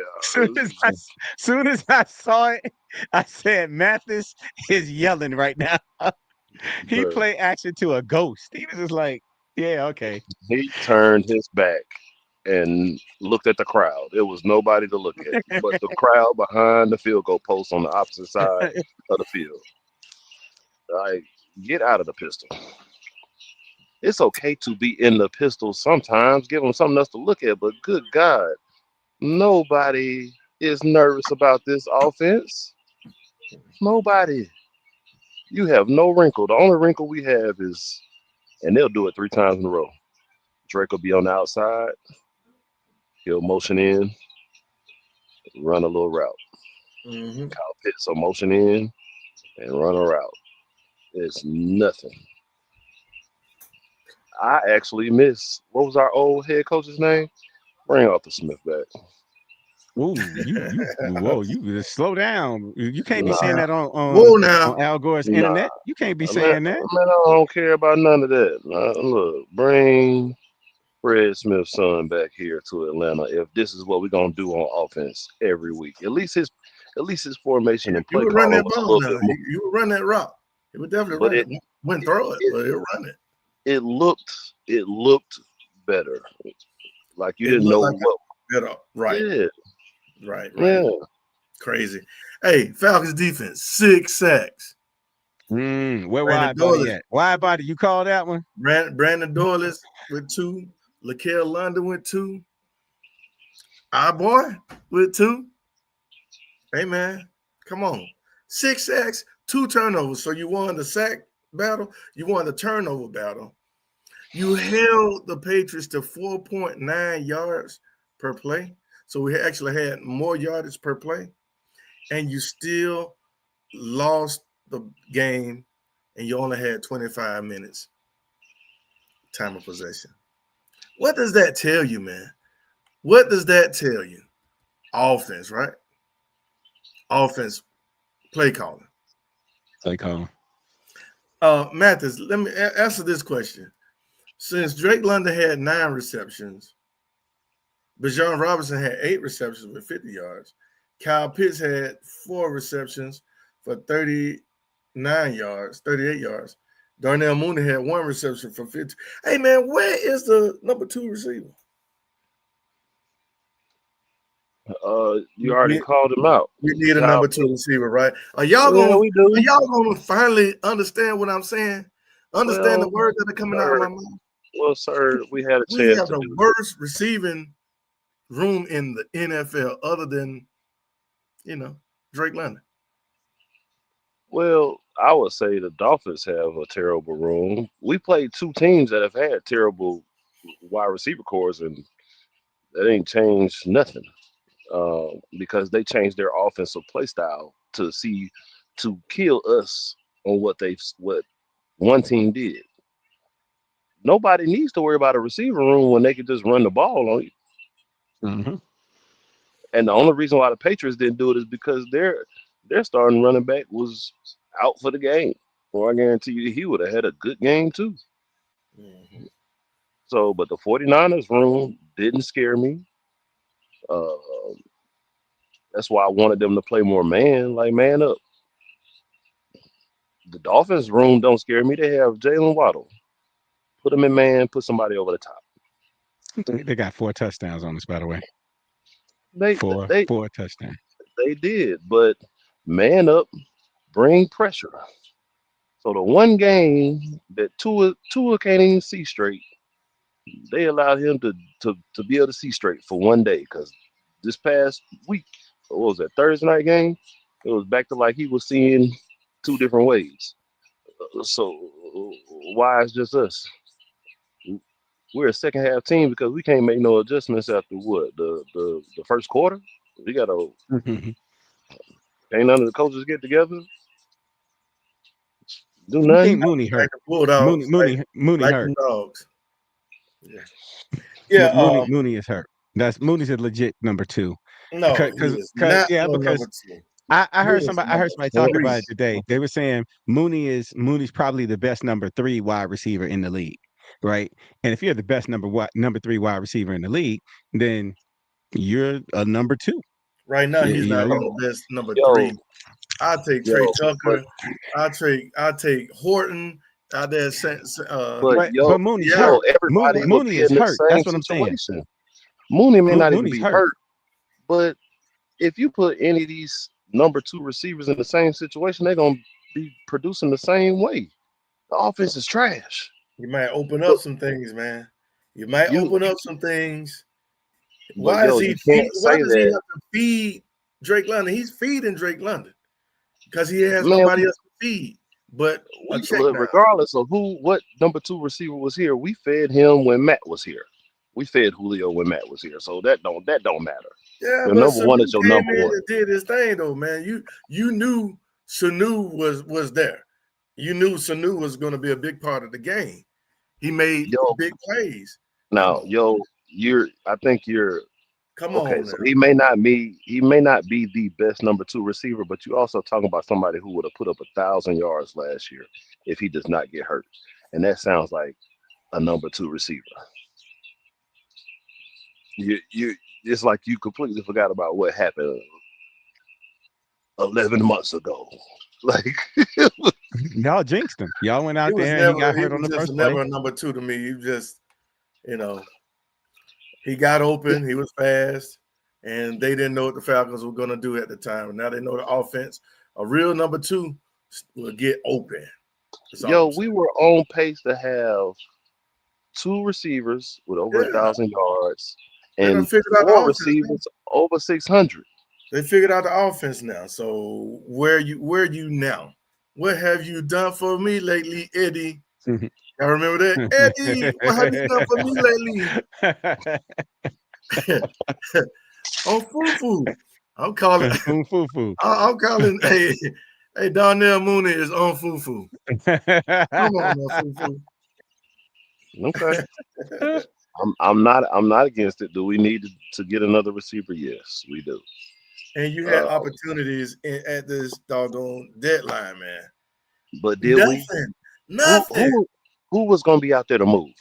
C: Soon as I saw it, I said, Mathis is yelling right now. He played action to a ghost. He was just like, yeah, okay.
B: He turned his back and looked at the crowd. There was nobody to look at but the crowd behind the field goal post on the opposite side of the field. Like, get out of the pistol. It's okay to be in the pistol sometimes, give them something else to look at, but good God, nobody is nervous about this offense. Nobody. You have no wrinkle. The only wrinkle we have is, and they'll do it 3 times in a row. Drake will be on the outside. He'll motion in, run a little route.
A: mm-hmm.
B: Kyle Pitts will motion in and run a route. It's nothing. I actually miss, what was our old head coach's name? Bring Arthur Smith back.
C: Ooh, you slow down. You can't be saying that
A: Whoa,
C: on Al Gore's internet. You can't be saying that.
B: Man, I don't care about none of that. Look, bring Fred Smith's son back here to Atlanta if this is what we're gonna do on offense every week. At least his formation and
A: You
B: play
A: would run
B: calling
A: that
B: was a
A: ball
B: little
A: now.
B: bit more.
A: You would run that route. It would definitely run it. Wouldn't throw it, but it'll run it.
B: It looked better. Like you didn't know
A: like
B: what.
A: Better. Right.
B: Yeah.
A: Right.
B: Yeah.
A: Crazy. Hey, Falcons defense, 6 sacks.
C: Where wide body at? Wide body, you call that one?
A: Brandon Doyle with 2. Laquel London with 2. Our boy with 2. Hey, man, come on. 6 sacks, 2 turnovers. So you won the sack battle. You won the turnover battle. You held the Patriots to 4.9 yards per play. So we actually had more yardage per play. And you still lost the game, and you only had 25 minutes time of possession. What does that tell you, man? What does that tell you? Offense, right? Offense, play calling.
C: Play calling.
A: Mathis, let me answer this question. Since Drake London had 9 receptions, Bijan Robinson had 8 receptions with 50 yards. Kyle Pitts had 4 receptions for 38 yards. Darnell Mooney had 1 reception for 50. Hey, man, where is the number 2 receiver?
B: You already called him out.
A: We need a number 2 receiver, right? Are y'all gonna finally understand what I'm saying? Understand the words that are coming out of my mouth?
B: Well, sir, we had a chance.
A: We have the worst receiving room in the NFL other than, Drake London?
B: Well, I would say the Dolphins have a terrible room. We played two teams that have had terrible wide receiver cores, and that ain't changed nothing. Because they changed their offensive play style to kill us on what one team did. Nobody needs to worry about a receiver room when they can just run the ball on you.
C: Mhm.
B: And the only reason why the Patriots didn't do it is because their starting running back was out for the game. Well, I guarantee you he would have had a good game too.
A: Mhm.
B: So, but the 49ers room didn't scare me. Uh, that's why I wanted them to play more man, like man up. The Dolphins room don't scare me. They have Jalen Waddle. Put him in man, put somebody over the top.
C: They got 4 touchdowns on us, by the way.
B: They
C: Four,
B: they
C: four touchdowns.
B: they did, but man up, bring pressure. So the one game that Tua can't even see straight, they allowed him to be able to see straight for one day. Because this past week, what was that Thursday night game? It was back to like he was seeing two different ways. So why it's just us? We're a second half team because we can't make no adjustments after what the first quarter. We gotta
C: Mhm.
B: Can't none of the coaches get together, do
C: I think
B: nothing.
C: Mooney
A: Like
C: hurt.
A: the Bulldogs,
C: Mooney
A: like
C: hurt.
A: them dogs. Yeah. Yeah.
C: Mooney is hurt. Mooney's a legit number 2.
A: No, he
C: Because
A: is not no
C: because
A: number two.
C: I heard
A: Mooney's
C: somebody
A: number
C: talk about it
A: three.
C: today. They were saying Mooney's probably the best number 3 wide receiver in the league, right? And if you're the best number 3 wide receiver in the league, then you're a number 2.
A: Right now, he's
C: You
A: not
C: know,
A: even the best number
B: Yo,
A: three. I take Trey
B: yo, but
A: Tucker. I take Horton out there.
C: but Mooney's
B: yo,
A: Seattle.
C: hurt.
B: everybody would
C: Mooney
B: be
C: is
B: in the
C: hurt.
B: same
C: That's what I'm saying.
B: situation. Mooney may not even
C: Mooney's
B: be
C: hurt.
B: hurt, but if you put any of these number two receivers in the same situation, they're gonna be producing the same way. The offense is trash.
A: You might open up
B: But
A: some things, man. You might
B: you,
A: open up some things.
B: but yo, you can't
A: Why
B: say
A: does he have
B: that,
A: to feed Drake London? He's feeding Drake London because he has
B: man.
A: nobody else to feed but a
B: We
A: check
B: look,
A: down.
B: regardless of what number two receiver was here, we fed him when Matt was here. We fed Julio when Matt was here, so that don't matter.
A: Yeah,
B: Your
A: but
B: number one is
A: Sanu
B: your
A: came
B: number
A: in
B: one.
A: and did his thing though, man. You knew Sanu was there. You knew Sanu was going to be a big part of the game. He made
B: Yo,
A: big plays. Come
B: now,
A: on,
B: yo, I think you're
A: come
B: okay.
A: on
B: So
A: now.
B: he may not be the best number two receiver, but you also talking about somebody who would have put up 1,000 yards last year if he does not get hurt, and that sounds like a number two receiver. You it's like you completely forgot about what happened 11 months ago. Like,
C: Y'all jinxed him. Y'all went
A: He
C: out
A: was
C: there and he
A: never.
C: got
A: He
C: hurt on
A: was
C: the
A: just
C: first play.
A: never a number two to me. You just, you know, he got open. He was fast, and they didn't know what the Falcons were going to do at the time. And now they know the offense. A real number two will get open. That's all
B: yo,
A: I'm
B: we
A: saying.
B: were on pace to have two receivers with over a
A: Yeah,
B: thousand yards
A: they done
B: and
A: figured out the
B: four
A: offense now.
B: receivers over 600.
A: They figured out the offense now. So where you now? What have you done for me lately, Eddie? Y'all remember that? Eddie, what have you done for me lately? On Fufu. I'm calling.
C: Foo foo foo.
A: I'm calling. Hey, Darnell Mooney is on Fufu. Come on, now, Fufu.
B: Okay. I'm not against it. Do we need to get another receiver? Yes, we do.
A: And you had
B: Uh,
A: opportunities at this doggone deadline, man.
B: but did we?
A: Nothing.
B: Who
A: Nothing.
B: who who was gonna be out there to move?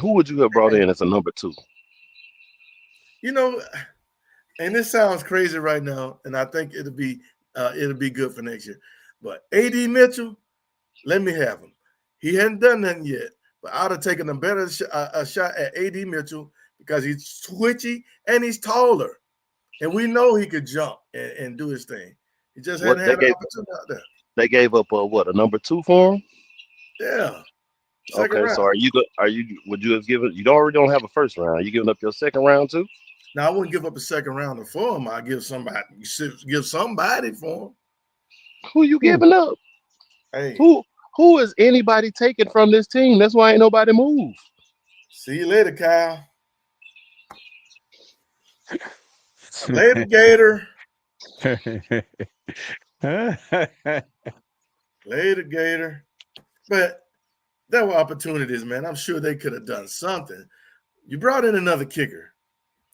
B: Who would you have brought in as a number two?
A: You know, and this sounds crazy right now, and I think it'll be good for next year. But AD Mitchell, let me have him. He hadn't done nothing yet, but I'd have taken a shot at AD Mitchell because he's twitchy and he's taller, and we know he could jump and do his thing. He just
B: What
A: hadn't
B: they
A: had an
B: gave
A: opportunity out there.
B: they gave up a number two for him?
A: Yeah, Second
B: Okay, so
A: round.
B: would you have given? You already don't have a first round. You giving up your second round too?
A: Now I wouldn't give up a second rounder for him. I give somebody for him.
B: Who you
C: Who?
B: giving up?
A: Hey,
B: Who is anybody taking from this team? That's why ain't nobody move.
A: see you later, Kyle. Later, Gator. Later, Gator. But there were opportunities, man. I'm sure they could have done something. You brought in another kicker.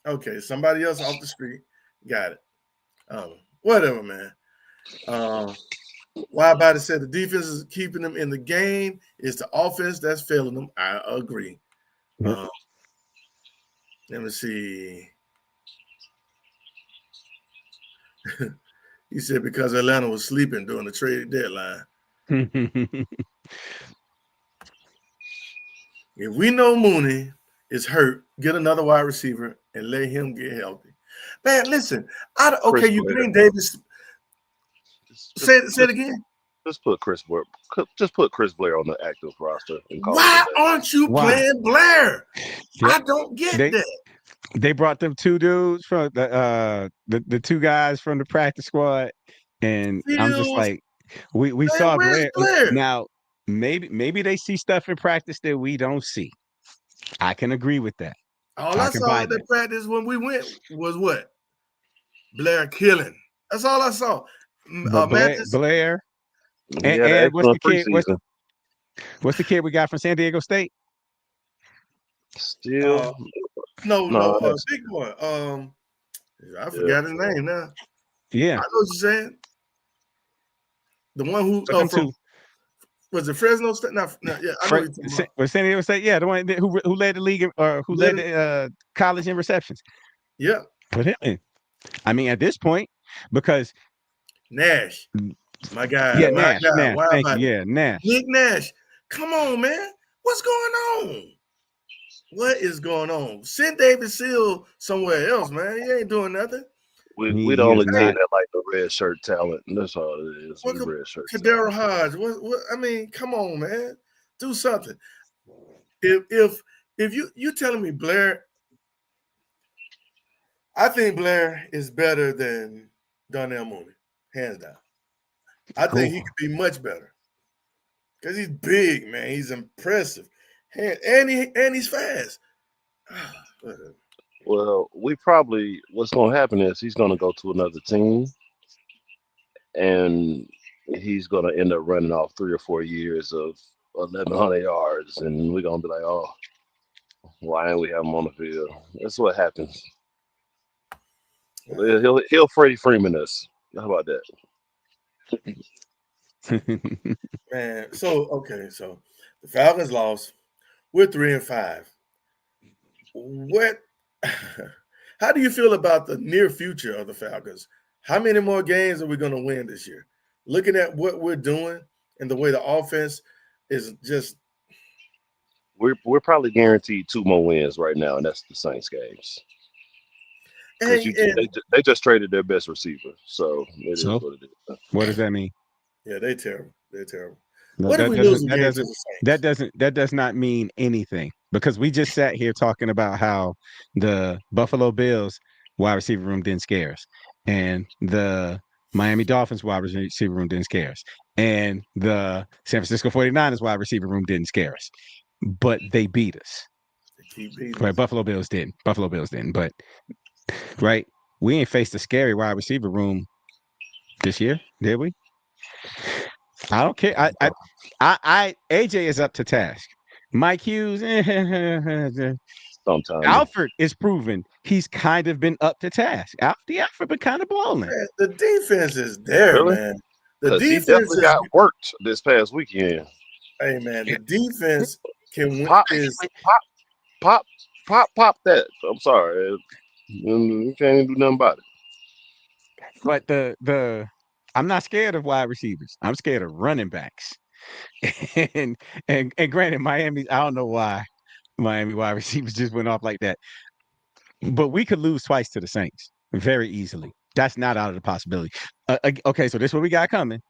A: Okay, somebody else off the street. Got it. Whatever, man. Why about it said the defense is keeping them in the game. It's the offense that's failing them. I agree. Let me see. He said because Atlanta was sleeping during the trade deadline. If we know Mooney is hurt, get another wide receiver and let him get healthy. Man, listen. Okay, you Green Davis. Say it again.
B: Just put Chris Blair. Just put Chris Blair on the active roster. And call
A: Why aren't you playing Blair?
C: Yep.
A: I don't get that.
C: They brought them two dudes from the two guys from the practice squad, and I'm just like, we saw Blair. Now maybe they see stuff in practice that we don't see. I can agree with that.
A: All I saw at the practice when we went was what? Blair killing. That's all I saw.
C: Blair. And what's the kid? What's the kid we got from San Diego State?
B: Still,
A: big boy. I forgot his name now.
C: Yeah,
A: I know what you're saying. The one who was it Fresno State? I know you're talking about.
C: Was San Diego State? Yeah, the one who led the league or who led the college in receptions.
A: Yeah,
C: put him in. I mean, at this point, because
A: Nash, my guy.
C: Yeah, Nash. Thank you. Yeah, Nash.
A: Nick Nash. Come on, man. What's going on? What is going on? Send David Seal somewhere else, man. He ain't doing nothing.
B: We the only team that like the red shirt talent. And that's all it is.
A: What
B: red shirt.
A: Kadero Hodge. What? I mean, come on, man. Do something. If you telling me Blair, I think Blair is better than Darnell Mooney, hands down. I think he could be much better because he's big, man. He's impressive, and he's fast.
B: Well, what's going to happen is he's going to go to another team, and he's going to end up running off 3 or 4 years of 1,100 yards, and we're going to be like, oh, why ain't we have him on the field? That's what happens. He'll Freddie Freeman us. How about that?
A: Man, so the Falcons lost. We're 3-5. How do you feel about the near future of the Falcons? How many more games are we going to win this year? Looking at what we're doing and the way the offense is just.
B: We're probably guaranteed 2 more wins right now, and that's the Saints games. They just traded their best receiver, so it is what it is.
C: What does that mean?
A: Yeah, they're terrible. They're terrible.
C: No,
A: what if we lose games to the
C: Saints? That does not mean anything because we just sat here talking about how the Buffalo Bills wide receiver room didn't scare us, and the Miami Dolphins wide receiver room didn't scare us, and the San Francisco 49ers wide receiver room didn't scare us, but they beat us.
A: They keep beating us.
C: Right, Buffalo Bills didn't, but right, we ain't faced a scary wide receiver room this year, did we? I don't care. AJ is up to task. Mike Hughes,
B: sometimes
C: Alfred is proven he's kind of been up to task. Alfred been kind of balling.
A: Man, the defense is there, man. The defense
B: definitely got worked this past weekend.
A: Hey, man, the defense can win.
B: Pop that. I'm sorry, you can't even do nothing about it.
C: But I'm not scared of wide receivers. I'm scared of running backs. and granted, Miami, I don't know why Miami wide receivers just went off like that. But we could lose twice to the Saints very easily. That's not out of the possibility. Okay, so this is what we got coming.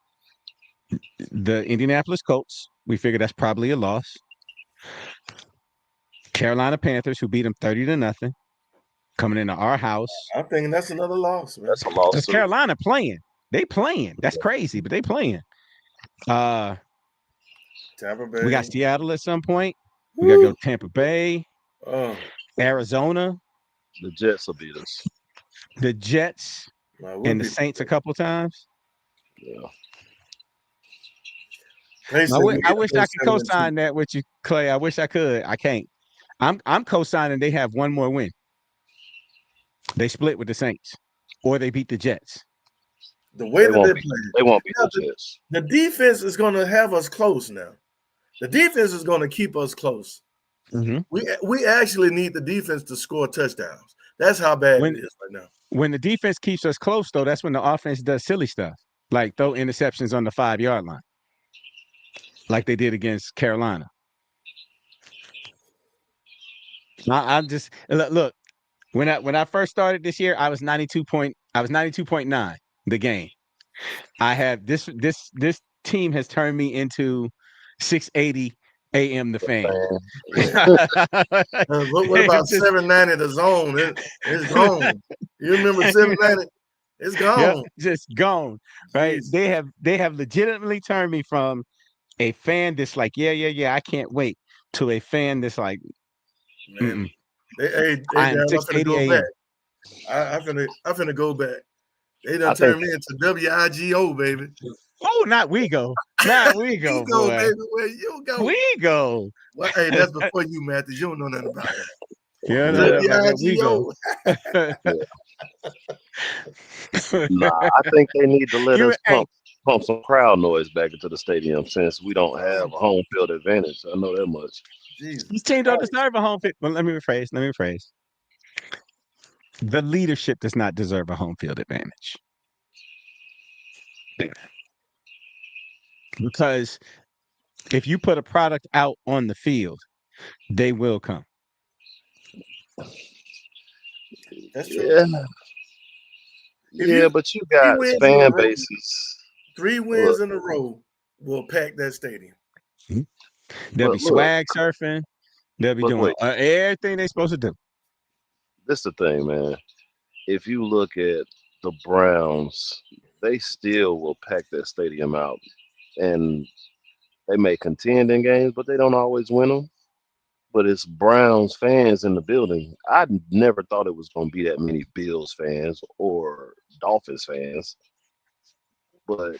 C: The Indianapolis Colts, we figure that's probably a loss. Carolina Panthers, who beat them 30-0, coming into our house.
A: I'm thinking that's another loss, man.
B: That's a loss
C: That's
B: too.
C: Carolina playing. They playing. That's crazy, but they playing.
A: Tampa Bay.
C: We got Seattle at some point. We gotta go to Tampa Bay,
A: Oh,
C: Arizona,
B: The Jets will beat us.
C: the Jets,
A: no, we'll
C: and the
A: be
C: Saints a couple times.
B: Yeah.
A: basically.
C: I wish I could
A: 7-2.
C: co-sign that with you, Clay. I wish I could. I can't. I'm co-signing they have one more win. They split with the Saints, or they beat the Jets.
A: The way
B: They
A: that
B: won't
A: they
B: beat.
A: play,
B: They won't beat
A: Yeah,
B: the Jets.
A: the defense is going to have us close now. The defense is going to keep us close.
C: Mm-hmm.
A: We actually need the defense to score touchdowns. That's how bad it is right now.
C: When the defense keeps us close, though, that's when the offense does silly stuff, like throw interceptions on the 5-yard line, like they did against Carolina. I'm just look. When I first started this year, I was 92.9 the game. I have this team has turned me into 680 AM the fan.
A: What about 790 the zone? It's gone. You remember 790? It's gone.
C: Yeah, just gone. Right?
A: Jeez.
C: They have legitimately turned me from a fan that's like, yeah, I can't wait, to a fan that's like,
A: Man, hey,
C: I am
A: damn, I'm finna
C: 680
A: go back.
C: AM.
A: I finna go back. They done
B: I think
A: turned me into WIGO, baby.
C: Oh, not we go. Not we go,
A: Go,
C: boy.
A: baby. Where you go?
C: We go.
A: Well, hey, that's before you, Matthews. You don't know nothing about that.
C: Yeah,
B: Yeah.
C: about that. We go.
B: Nah, I think they need to let
C: You,
B: us
C: hey,
B: pump some crowd noise back into the stadium since we don't have a home field advantage. I know that much.
A: Jesus.
C: this team don't deserve a home field. Well, let me rephrase. The leadership does not deserve a home field advantage. Because if you put a product out on the field, they will come.
A: That's true.
B: Yeah,
A: If
B: yeah,
A: you
B: but you
A: 3
B: got
A: wins in a
B: fan
A: row,
B: bases.
A: 3 wins
B: Look,
A: in a row will pack that stadium.
C: They'll be
B: but look,
C: swag surfing. They'll be
B: but
C: doing
B: wait,
C: everything they're supposed to do.
B: this the thing, man. If you look at the Browns, they still will pack that stadium out, and they may contend in games, but they don't always win them. But it's Browns fans in the building. I never thought it was going to be that many Bills fans or Dolphins fans. But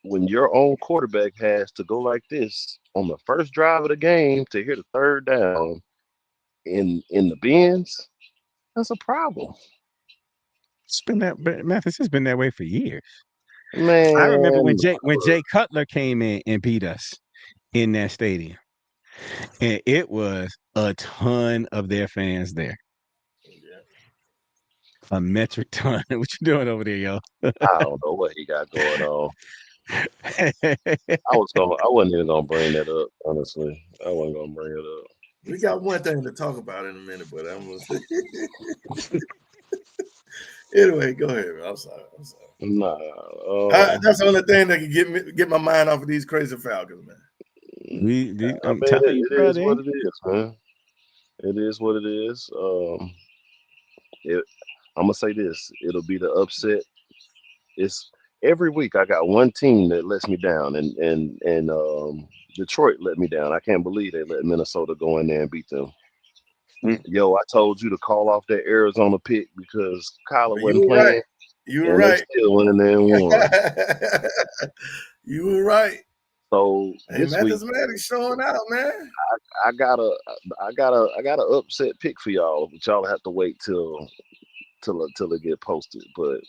B: when your own quarterback has to go like this on the first drive of the game to hit a third down in the bins, that's a problem.
C: It's been that, but Mathis has been that way for years. I remember
B: Man,
C: when Jay Cutler came in and beat us in that stadium, and it was a ton of their fans there.
A: Yeah.
C: A metric ton. What you doing over there, yo?
B: I don't know what he got going on. I wasn't even gonna bring that up, honestly. I wasn't gonna bring it up.
A: We got one thing to talk about in a minute, but I'm gonna say anyway, go ahead, man. I'm sorry.
B: Nah,
A: That's the only thing that can get my mind off of these crazy Falcons, man.
B: I
C: I'm
B: mean,
C: telling you,
B: it is
C: brother.
B: what it is, man. It is what it is. I'm gonna say this: it'll be the upset. It's every week I got one team that lets me down, and Detroit let me down. I can't believe they let Minnesota go in there and beat them.
C: Mm.
B: Yo, I told you to call off that Arizona pick because Kyler
A: But you
B: wasn't
A: were right.
B: playing,
A: You were
B: and they
A: right.
B: still went in there and won.
A: You were right.
B: So
A: Hey,
B: this week
A: mathematics showing out, man.
B: I got a I got an upset pick for y'all, but y'all have to wait till it get posted. But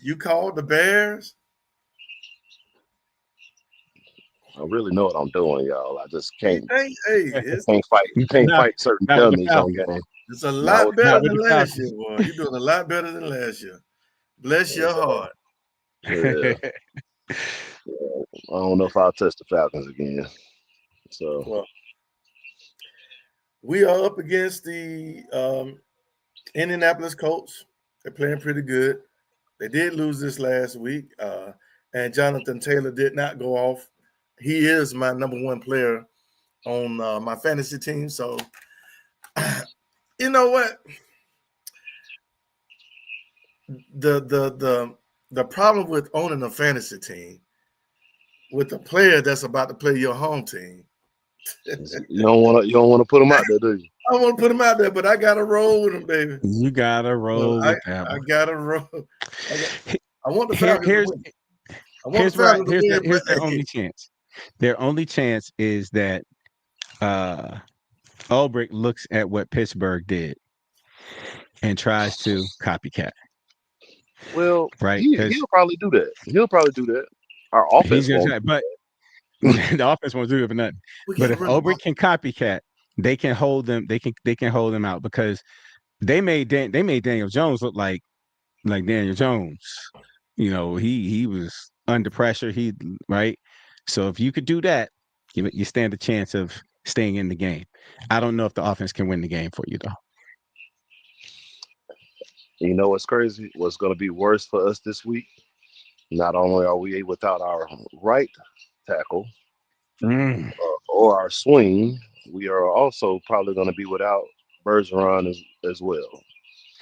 A: You called the Bears.
B: I really know what I'm doing, y'all. I just
A: You
B: can't
A: think? Hey,
B: can't
C: Not,
B: fight certain
C: not with the
B: dummies on
C: Falcons.
B: game.
A: it's a
B: Not
A: lot
B: with the
A: better
C: Not with
A: than
C: the
A: last year,
C: Falcons.
A: boy. You're doing a lot better than last year. Bless your
B: So
A: heart.
B: yeah, I don't know if I'll touch the Falcons again. So
A: Well, we are up against the Indianapolis Colts. They're playing pretty good. They did lose this last week, and Jonathan Taylor did not go off. He is my number one player on my fantasy team. So, you know what? The problem with owning a fantasy team with a player that's about to play your home team.
B: You don't want to put them out there, do you?
A: I want to put him out there, but I gotta roll with him, baby.
C: You gotta roll
A: So
C: with that
A: I
C: one.
A: gotta roll. I want the
C: Here,
A: Falcons to
C: here's
A: win. I want the Falcons to win,
C: here's
A: but
C: their only chance. Their only chance is that Ulbrich looks at what Pittsburgh did and tries to copycat,
B: Well,
C: right? Because
B: he'll probably do that. He'll probably do that. Our offense
C: he's gonna
B: won't.
C: try, but the offense won't do it for nothing.
A: we
C: But
A: gotta
C: if
A: run the ball.
C: Ulbrich can copycat, they can hold them. They can hold them out because they made Daniel Jones look like Daniel Jones. You know, he was under pressure. He right. So if you could do that, you stand a chance of staying in the game. I don't know if the offense can win the game for you though.
B: You know what's crazy? What's going to be worse for us this week? Not only are we without our right tackle
C: Mm.
B: or our swing, we are also probably going to be without Bergeron as well.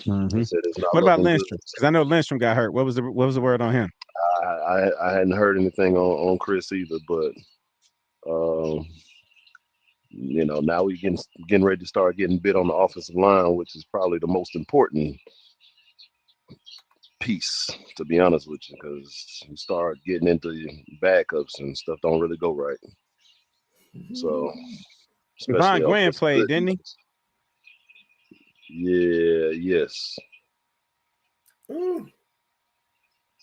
C: Mm-hmm.
B: I said it's not
C: What about
B: looking good.
C: Lindstrom? Because I know Lindstrom got hurt. What was the word on him?
B: I hadn't heard anything on Chris either, but um, now we getting ready to start getting bit on the offensive line, which is probably the most important piece, to be honest with you, because you start getting into backups and stuff don't really go right. So, especially
C: Devon Graham
B: against
C: played,
B: good
C: didn't he?
B: defense. Yeah, yes,
A: Ooh.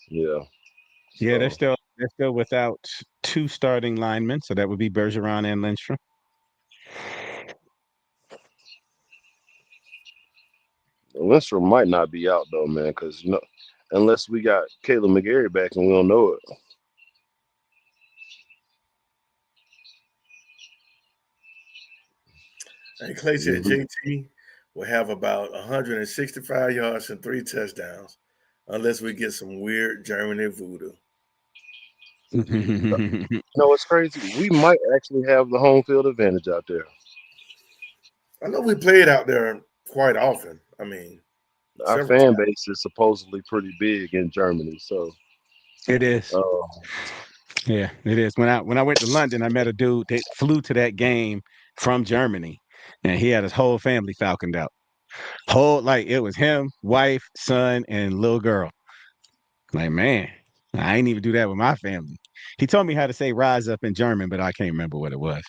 B: yeah.
C: Yeah,
B: So
C: they're still without two starting linemen, so that would be Bergeron and Lindstrom.
B: Lindstrom might not be out though, man, because unless we got Caleb McGarry back and we don't know it.
A: And Clay said
B: Mhm.
A: JT will have about 165 yards and 3 touchdowns, unless we get some weird Germany voodoo.
C: Mhm.
B: You know what's crazy? We might actually have the home field advantage out there.
A: I know we played out there quite often. I mean,
B: Our
A: several
B: fan
A: times.
B: base is supposedly pretty big in Germany, so
C: It is.
B: uh,
C: Yeah, it is. When I went to London, I met a dude that flew to that game from Germany, and he had his whole family falconed out. Whole like it was him, wife, son, and little girl. Like man, I ain't even do that with my family. He told me how to say "rise up" in German, but I can't remember what it was.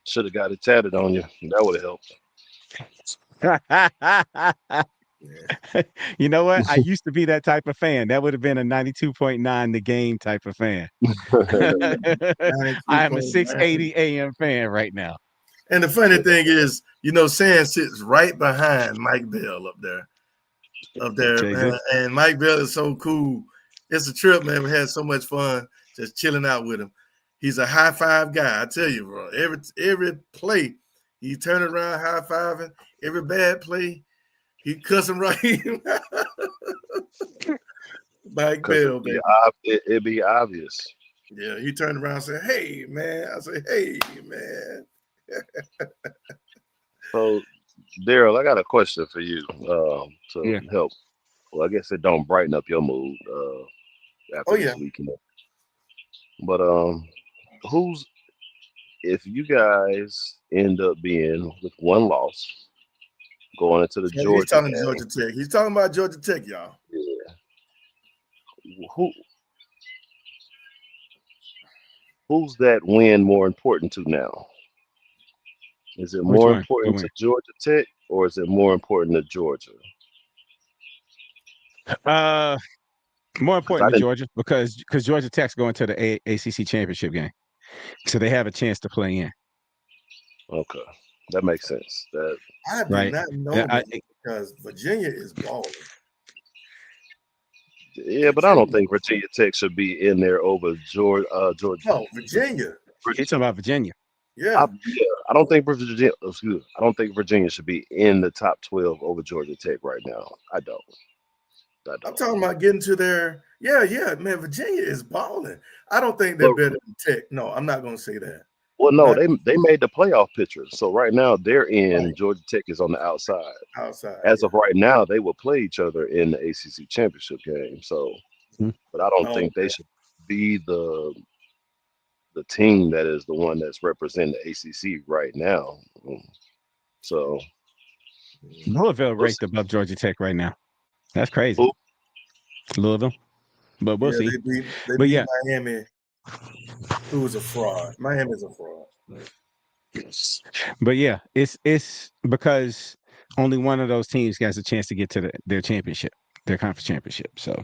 B: should have got it tatted on you. That would have helped.
A: Yeah.
C: You know what? I used to be that type of fan. That would have been a 92.9 the game type of fan. I am a
A: 92.9.
C: 680 AM fan right now.
A: And the funny thing is, Sam sits right behind Mike Bell up there,
C: JJ.
A: man. And Mike Bell is so cool. It's a trip, man. We had so much fun just chilling out with him. He's a high five guy. I tell you, bro. Every play, he turning around high fiving. Every bad play, he cussing right. Mike
B: Because
A: Bell, baby.
B: it'd be obvious.
A: Yeah, he turned around and said, "Hey, man." I said, "Hey, man."
B: So, Daryl, I got a question for you to
C: Yeah.
B: help. Well, I guess it don't brighten up your mood
A: Oh
B: after
A: yeah.
B: this weekend. But who's if you guys end up being with one loss going into the
A: So he's
B: Georgia
A: talking
B: game,
A: Georgia Tech. He's talking about Georgia Tech, y'all.
B: yeah, who who's that win more important to now? Is it
C: Which
B: more
C: one? Go
B: important
C: in.
B: to Georgia Tech or is it more important to Georgia?
C: Uh, More
B: Because
C: important
B: I
C: to
B: didn't.
C: Georgia because Georgia Tech's going to the ACC championship game, so they have a chance to play in.
B: Okay, that makes sense. That
A: I did
C: Right.
A: not know
C: Yeah,
A: that because Virginia is balling.
B: yeah, but I don't
A: Virginia.
B: think Virginia Tech should be in there over Georgia.
A: No, Virginia.
C: he's talking about Virginia.
A: Yeah.
B: Yeah, I don't think Virginia. Excuse me, I don't think Virginia should be in the top 12 over Georgia Tech right now. I don't. I
A: I'm
B: don't.
A: talking about getting to their yeah, man. Virginia is balling. I don't think they're
B: But
A: better than Tech. No, I'm not gonna say that.
B: Well, no,
A: not
B: they made the playoff picture. So right now they're
A: right
B: in. Georgia Tech is on the outside.
A: outside.
B: As
A: Yeah.
B: of right now, they will play each other in the ACC championship game. So,
C: Mhm.
B: but I don't
A: Oh,
B: think they
A: okay.
B: should be the team that is the one that's representing the ACC right now. So
A: Mhm.
C: Louisville
B: we'll see.
C: ranked above Georgia Tech right now. That's crazy.
B: Who?
C: Louisville, but we'll
A: Yeah,
C: see.
A: they
C: But
A: beat
C: yeah,
A: Miami, who was a fraud. Miami's a fraud.
C: but yeah, it's because only one of those teams has a chance to get to their championship, their conference championship. So,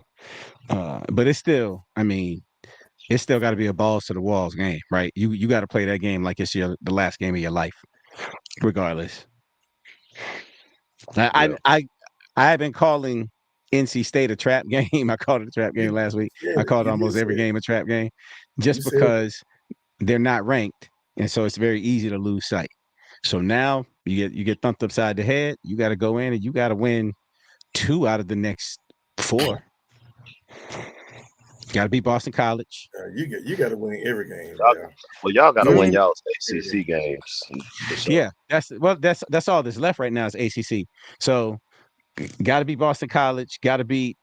C: but it's still, I mean, it's still got to be a balls to the walls game, right? You got to play that game like it's the last game of your life, regardless. I
B: Yeah.
C: I I, I have been calling NC State a trap game. I called it a trap game
A: You
C: last week.
A: said
C: I
A: it.
C: called
A: You did
C: almost
A: say
C: every
A: it.
C: game a trap game,
A: You
C: just
A: said it.
C: because they're not ranked, and so it's very easy to lose sight. So now you get thumped upside the head. You got to go in and you got to win 2 out of the next 4. Got to beat Boston College.
A: You got to win every game,
B: Y'all,
A: bro.
B: well, y'all got to
A: You
B: win
C: Mhm.
B: y'all's
A: every
B: ACC
A: game.
B: games for sure.
C: Yeah, that's all that's left right now is ACC. So got to beat Boston College. Got to beat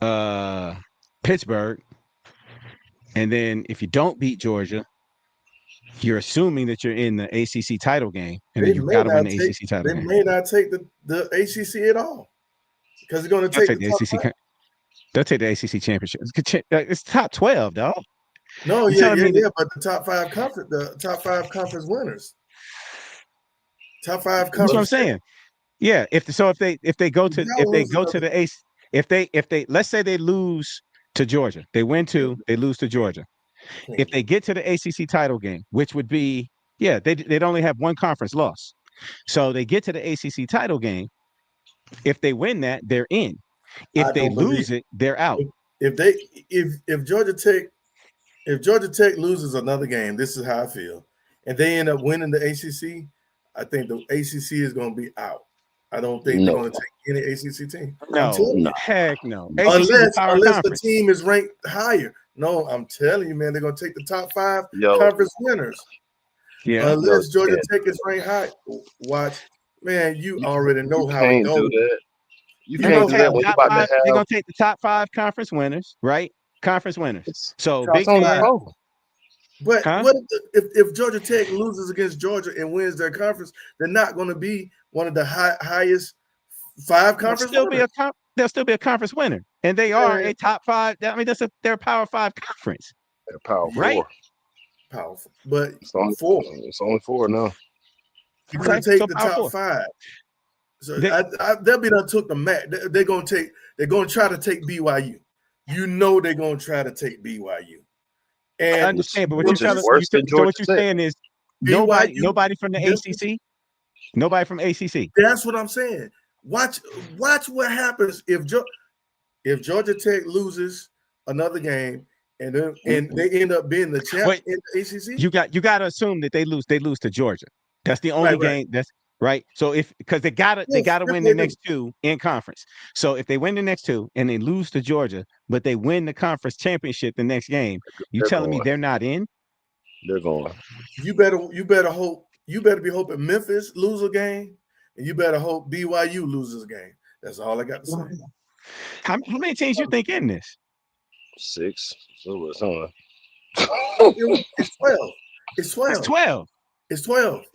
C: uh, Pittsburgh, and then if you don't beat Georgia, you're assuming that you're in the ACC title game, and
A: They
C: then you
A: may
C: got to win
A: not
C: the
A: take
C: ACC title
A: they
C: game.
A: may not take the ACC at all because they're going to
C: They'll
A: take
C: take
A: the
C: the
A: top
C: ACC.
A: five.
C: They'll take the ACC championship. It's top 12, dog.
A: No,
C: You
A: yeah,
C: telling
A: yeah,
C: me that?
A: yeah. But the top five conference winners, top five
C: That's what I'm
A: conference
C: saying. Yeah. If they go
A: champions.
C: to
A: Y'all lose another
C: the ace, if they let's say they lose to Georgia, they win 2, they lose to Georgia. If
A: clean.
C: they get to the ACC title game, which would be they'd only have one conference loss. So they get to the ACC title game. If they win that, they're in.
A: I
C: If they
A: don't believe
C: lose it, they're out.
A: if they if Georgia Tech loses another game, this is how I feel, and they end up winning the ACC. I think the ACC is going to be out. I don't think they're
B: No,
A: going to take any ACC team. I'm
C: No,
A: telling
B: no,
A: you,
C: heck no.
B: no.
C: ACC is a power
A: unless the
C: conference.
A: team is ranked higher. No, I'm telling you, man, they're going to take the top five
B: Yo,
A: conference winners.
C: Yeah.
B: yo,
A: Unless Georgia
B: yeah,
A: Tech is ranked high. Watch, man, you
B: you
A: already
B: you
A: know how it
B: can't do
A: goes.
B: that. You
A: You
C: They're
A: know
B: can't
C: gonna
B: do
C: take
A: how
B: that
C: the
B: when
A: it
B: you
C: top
B: about to
C: five. They're
B: have
C: gonna take the top 5 conference winners, right? Conference winners.
B: it's,
C: So
A: top
B: it's
C: Big
B: only
A: five.
C: 10,
B: four.
A: But
C: huh?
A: what if Georgia Tech loses against Georgia and wins their conference? They're not going to be one of the highest 5
C: They'll
A: conference
C: still be
A: winners.
C: they'll still be a conference winner, and they are
A: Man,
C: a top 5. I mean, they're a Power 5 conference,
B: They're Power
A: yeah,
C: right?
B: Four.
A: powerful. But
B: It's only
A: 4,
B: it's only four now.
A: you're going
C: Okay,
A: to
C: so
A: take the
C: Power
A: top
C: 4.
A: 5. So
C: They,
A: they'll be done took the mat. They're going to take. They're going to try to take BYU. You know they're going to try to take BYU.
C: I
A: And
B: which
C: understand, but
B: which is
A: Memphis,
B: worse than
C: so
B: Georgia
C: what you're
B: Tech.
C: saying is
A: BYU,
C: nobody from the
A: Memphis.
C: ACC, nobody from ACC.
A: That's what I'm saying. Watch what happens if Georgia Tech loses another game and they end up being the champ
C: Wait,
A: in the ACC.
C: you got to assume that they lose to Georgia. That's the only
A: Right, right.
C: game that's right. So because they
A: Yes,
C: gotta
A: yes,
C: win the
A: they do.
C: next 2 in conference. So if they win the next 2 and they lose to Georgia, but they win the conference championship the next game, you
B: They're
C: telling me
B: going.
C: they're not in?
B: They're going.
A: You better hope you better be hoping Memphis lose a game, and you better hope BYU loses a game. That's all I got to say.
C: How many teams you think in this?
B: 6. So it's on.
A: It's 12. It's
C: It's
A: 12.
C: 12.
A: It's 12.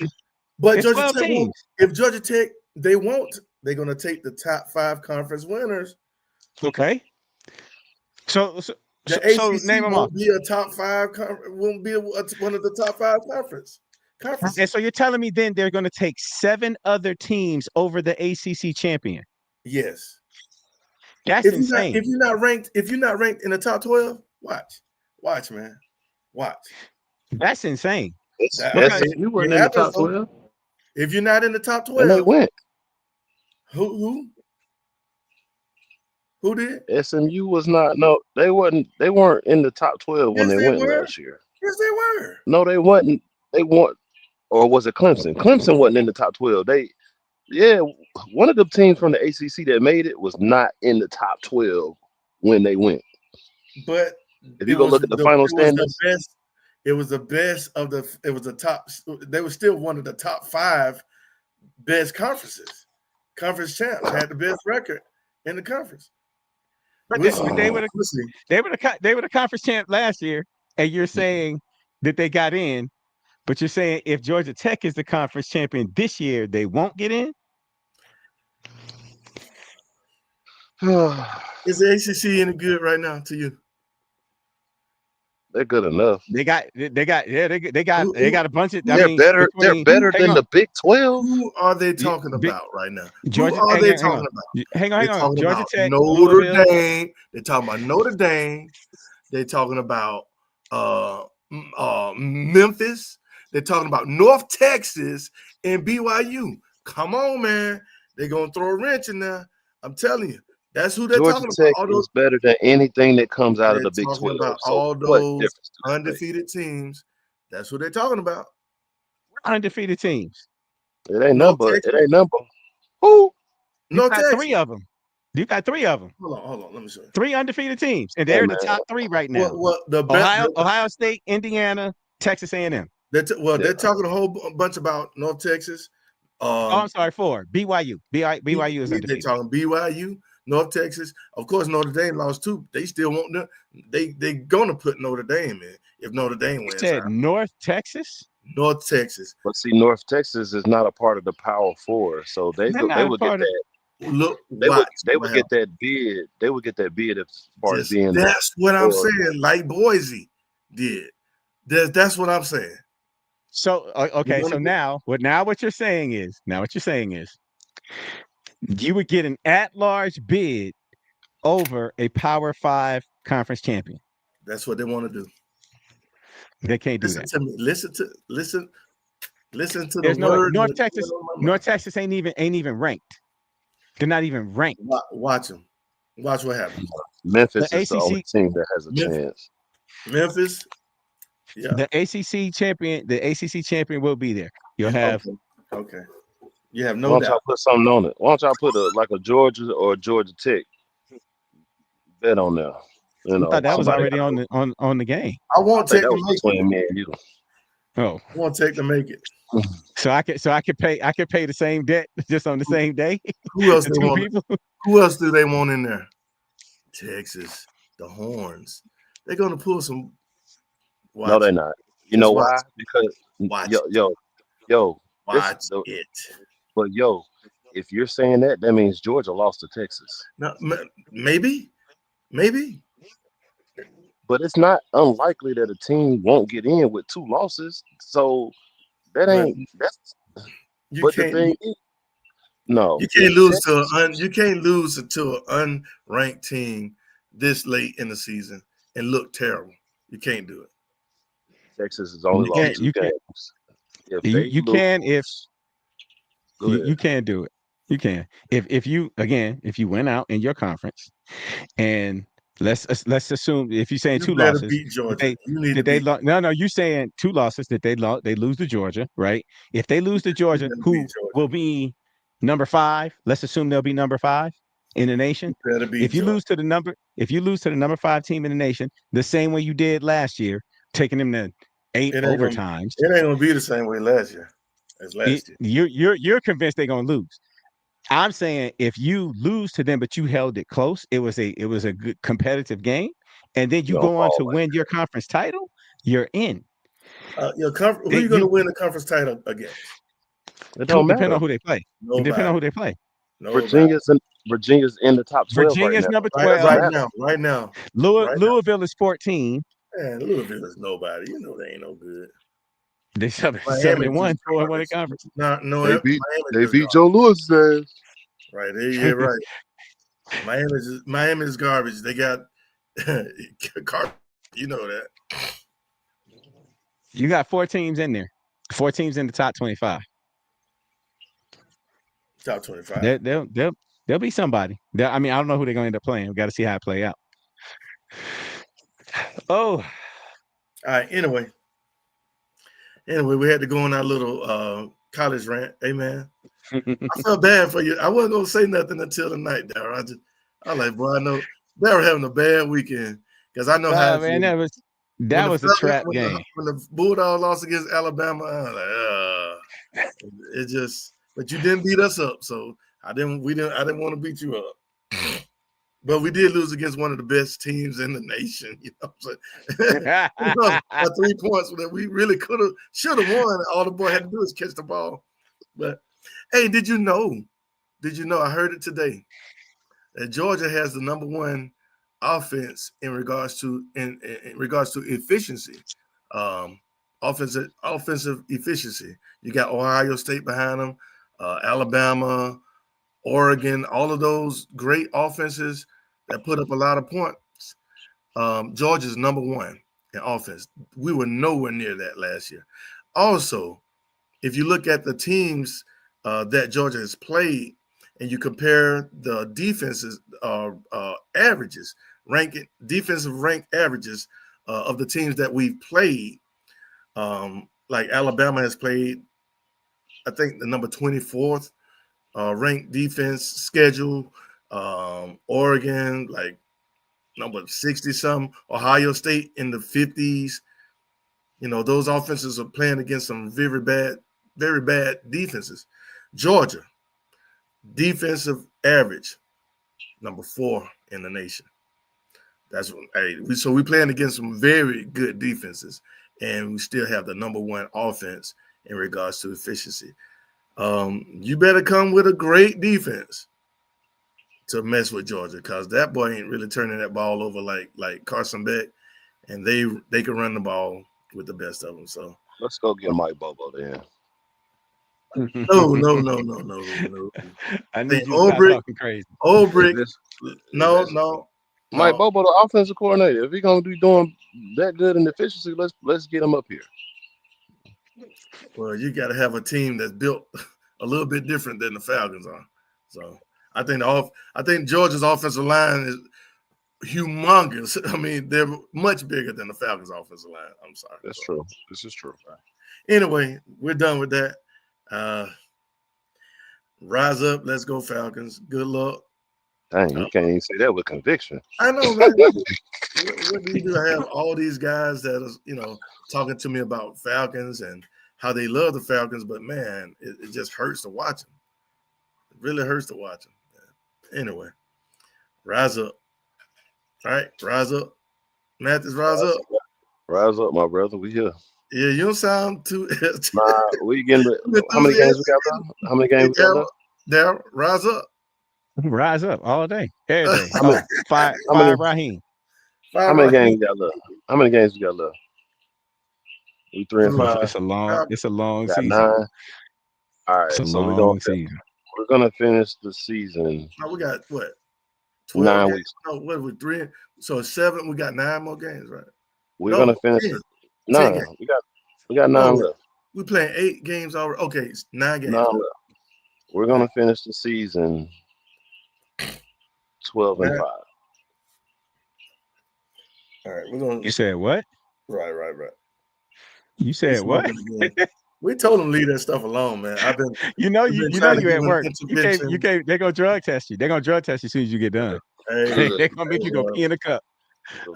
A: But
C: It's
A: Georgia
C: 12
A: Tech won't.
C: teams.
A: If Georgia Tech, they won't. They're going to take the top 5 conference winners.
C: Okay. So so,
A: The
C: so, so name
A: ACC
C: them off.
A: won't be a top 5. Won't be one of the top 5
C: And
A: conferences.
C: so you're telling me then they're going to take 7 other teams over the ACC champion?
A: Yes.
C: That's insane.
A: If you're not ranked in the top 12, watch, man, watch.
C: That's insane. Because
B: SMU wasn't
A: It
B: in the
A: happens
B: top
A: though.
B: 12,
A: If you're not in the top
B: and they
A: 12,
B: went.
A: who did?
B: SMU was not. No, they wasn't. They weren't in the top 12 when
A: Yes,
B: they
A: they
B: went
A: were.
B: last year.
A: Yes, they were.
B: No, they wasn't. They weren't. Or was it Clemson? Clemson wasn't in the top 12. Yeah, one of the teams from the ACC that made it was not in the top 12 when they went.
A: But
B: If you go look at the final
A: it was the
B: standings,
A: best. It was the best of the. It was the top. They were still one of the top 5 best conferences. Conference champs had the best record in the conference.
C: But
A: We'll
C: they,
A: see.
C: but they were
A: We'll see.
C: they were the conference champ last year, and you're saying that they got in, but you're saying if Georgia Tech is the conference champion this year, they won't get in.
A: Is the ACC any good right now to you?
B: They're good enough.
C: They got
A: Who,
C: a bunch of. I
B: They're
C: mean,
B: better. They're
C: between
B: better
C: hang
B: than
C: on,
B: the Big 12.
A: who are they
C: Y-
A: talking
C: big
A: about right now? Who
C: Georgia.
A: are
C: Hang
A: they
C: on, hang on,
A: talking about?
C: hang
A: They're
C: on.
A: talking
C: Georgia
A: about
C: Tech,
A: Notre
C: Louisville.
A: Dame. They're talking about Notre Dame. They're talking about Memphis. They're talking about North Texas and BYU. Come on, man. They're going to throw a wrench in there. I'm telling you. That's who they're
B: Georgia
A: talking about.
B: Tech
A: All those,
B: is better than anything that comes out of
A: they're
B: the Big
A: talking
B: 12.
A: about
B: So
A: all
B: what
A: those
B: difference does it make?
A: undefeated teams. That's what they're talking about.
C: Undefeated teams.
B: It ain't
A: North
B: number. It
A: Texas.
B: ain't number. Who?
C: You
A: North
C: got
A: Texas.
C: 3 of them. You got 3 of them.
A: Hold on. Let me show you.
C: 3 undefeated teams, and
B: Yeah,
C: they're the
B: man.
C: top 3 right now.
A: Well, the best.
C: Ohio State, Indiana, Texas A&M.
A: They're
B: Yeah.
A: talking a whole bunch about North Texas.
C: Oh, I'm sorry, 4. BYU. BYU is
A: They're
C: undefeated.
A: talking BYU, North Texas. Of course, Notre Dame lost 2. They still want them. They gonna put Notre Dame in if Notre Dame
C: You
A: wins
C: said
A: out.
C: North Texas?
A: North Texas.
B: But see, North Texas is not a part of the Power Four, so they
C: They're
B: would
C: not a
B: would get
C: part of.
B: that.
A: Look,
B: They
A: watch.
B: would get that bid. They would get that bid as far as
A: Just,
B: being.
A: that's what I'm
B: or-
A: saying. Like Boise did. That's what I'm saying.
C: So okay,
A: wanna
C: so
A: get-
C: now what you're saying is you would get an at-large bid over a Power 5 conference champion.
A: That's what they want to do.
C: They can't do
A: Listen
C: that.
A: to me. Listen to
C: There's
A: the
C: no way.
A: word.
C: North Texas ain't even ranked. They're not even ranked.
A: Watch them. Watch what happens.
B: Memphis
C: The
B: is the only
C: ACC
B: team that has a chance.
A: Memphis. Yeah.
C: The ACC champion will be there. You'll have
A: Okay. You have
B: Why
A: no
B: don't
A: doubt.
B: y'all put something on it? Why don't y'all put a Georgia or a Georgia Tech bet on there? You
C: I
B: know,
C: thought that was
B: somebody
C: already
B: got
C: on the game.
A: I
B: I
A: won't
B: think
A: take
B: that
A: to
B: was
A: make
B: between
A: it.
B: me and you.
C: Oh,
A: I won't take to make it.
C: so I could pay the same debt just on the same day.
A: Who else
C: The
A: they
C: 2
A: want?
C: people.
A: Who else do they want in there? Texas, the Horns. They're gonna pull some. Watch
B: No, they're
A: it.
B: not. You
A: Just
B: know
A: watch
B: why? Because
A: Watch
B: yo,
A: Watch it.
B: but if you're saying that, that means Georgia lost to Texas.
A: No, maybe.
B: But it's not unlikely that a team won't get in with 2 losses. So that
A: But
B: ain't that's.
A: you
B: But the
A: can't.
B: thing is, no,
A: You
B: if
A: can't lose
B: Texas,
A: you can't lose to an unranked team this late in the season and look terrible. You can't do it.
B: Texas has only
C: You
B: lost
C: can't.
B: 2
C: You can't.
B: games. If
C: You
B: they
C: you can if
B: lose, go ahead.
C: you can do it. You can if you went out in your conference and let's assume if you're saying
A: You
C: 2
A: better
C: losses
A: beat Georgia. You need to
C: did they
A: beat.
C: no you saying 2 losses that they lose to Georgia, right? If they lose to
A: You
C: Georgia,
A: better
C: who
A: beat Georgia.
C: will be number 5? Let's assume they'll be number 5 in the nation.
A: You better beat
C: If you
A: Georgia.
C: lose to the number 5 team in the nation, the same way you did last year, taking them to 8
A: It ain't
C: overtimes,
A: gonna be the same way last year as last year.
C: you're convinced they're gonna lose. I'm saying if you lose to them, but you held it close, it was a good competitive game, and then
B: You
C: you
B: don't
C: go on
B: fall
C: to
B: like
C: win your conference title, you're in.
A: Who you gonna win the conference title against?
B: it don't
C: Depend
B: matter.
C: on who they play.
A: Nobody.
C: Depend on who they play.
A: Nobody.
B: Virginia's in the top 12 right
C: Virginia's
B: now.
C: number
A: Right,
C: 12.
A: right now.
C: Louisville is 14.
A: Man, Louisville is nobody. You know they ain't no good.
C: They 7-1,
A: just
C: 4-1 in conference.
A: No,
B: They beat
A: Miami just
B: Joe Louis' ass.
A: right. Yeah, right. Miami is garbage. They got Carter. You know that.
C: You got 4 teams in there. 4 teams in the top 25.
A: Top 25.
C: There'll be somebody. I mean, I don't know who they're going to end up playing. We got to see how it play out. Oh,
A: All right. Anyway, we had to go on our little college rant. Hey, man, I felt bad for you. I wasn't gonna say nothing until tonight, Darryl. I was like, boy, I know they were having a bad weekend because I know how.
C: man, That was a trap
A: when
C: game.
A: the Bulldogs lost against Alabama, I was like, it just. But you didn't beat us up, so I didn't want to beat you up. But we did lose against one of the best teams in the nation. You know what I'm saying? By 3 points that we really should have won. All the boy had to do is catch the ball. But hey, did you know? I heard it today that Georgia has the number one offense in regards to efficiency, offensive efficiency. You got Ohio State behind them, Alabama, Oregon, all of those great offenses that put up a lot of points. Georgia's number one in offense. We were nowhere near that last year. Also, if you look at the teams that Georgia has played and you compare the defenses averages, defensive rank averages of the teams that we've played, like Alabama has played, I think the number 24th ranked defense schedule. Oregon, like number 60 something. Ohio State in the 50s. You know, those offenses are playing against some very bad defenses. Georgia, defensive average, number 4 in the nation. That's what we're playing against some very good defenses, and we still have the number one offense in regards to efficiency. You better come with a great defense to mess with Georgia, because that boy ain't really turning that ball over like Carson Beck, and they can run the ball with the best of them. So
B: let's go get Mike Bobo then.
A: No.
C: I need you to stop talking crazy.
A: Obrick. No.
B: Mike Bobo, the offensive coordinator. If he's gonna be doing that good in efficiency, let's get him up here.
A: Well, you got to have a team that's built a little bit different than the Falcons are. So I think Georgia's offensive line is humongous. I mean, they're much bigger than the Falcons' offensive line. I'm sorry.
B: That's true. This is true.
A: Anyway, we're done with that. Rise up. Let's go, Falcons. Good luck.
B: Dang, you can't even say that with conviction.
A: I know, man. What do you do? I have all these guys that are, talking to me about Falcons and how they love the Falcons, but man, it just hurts to watch them. It really hurts to watch them. Anyway, rise up. All right, rise up. Mathis, rise up.
B: Rise up, my brother. We here.
A: Yeah, you don't sound too.
B: Nah, we getting. How many games we got left? How many games we got left?
A: Daryl, rise up.
C: Rise up all day, every day. Fire Raheem.
B: How many games we got left? How many games we got left? We 3-5.
C: It's a long season.
B: 9. All right,
C: it's a
B: so
C: long season.
B: We're gonna finish the season.
A: No, we got what?
B: 9 weeks.
A: No, what we 3? So 7. We got 9 more games, right?
B: We're gonna finish 9. We got 9 left.
A: We playing 8 games already. Okay, it's 9 games.
B: 9 left. We're gonna finish the season 12-5.
A: All right, we're gonna.
C: You said what?
A: Right.
C: You said what?
A: We told them leave that stuff alone, man. I've been.
C: you at work. You can't. They're gonna drug test you. They're gonna drug test you as soon as you get done.
A: Hey,
C: they're gonna make you go pee in a cup.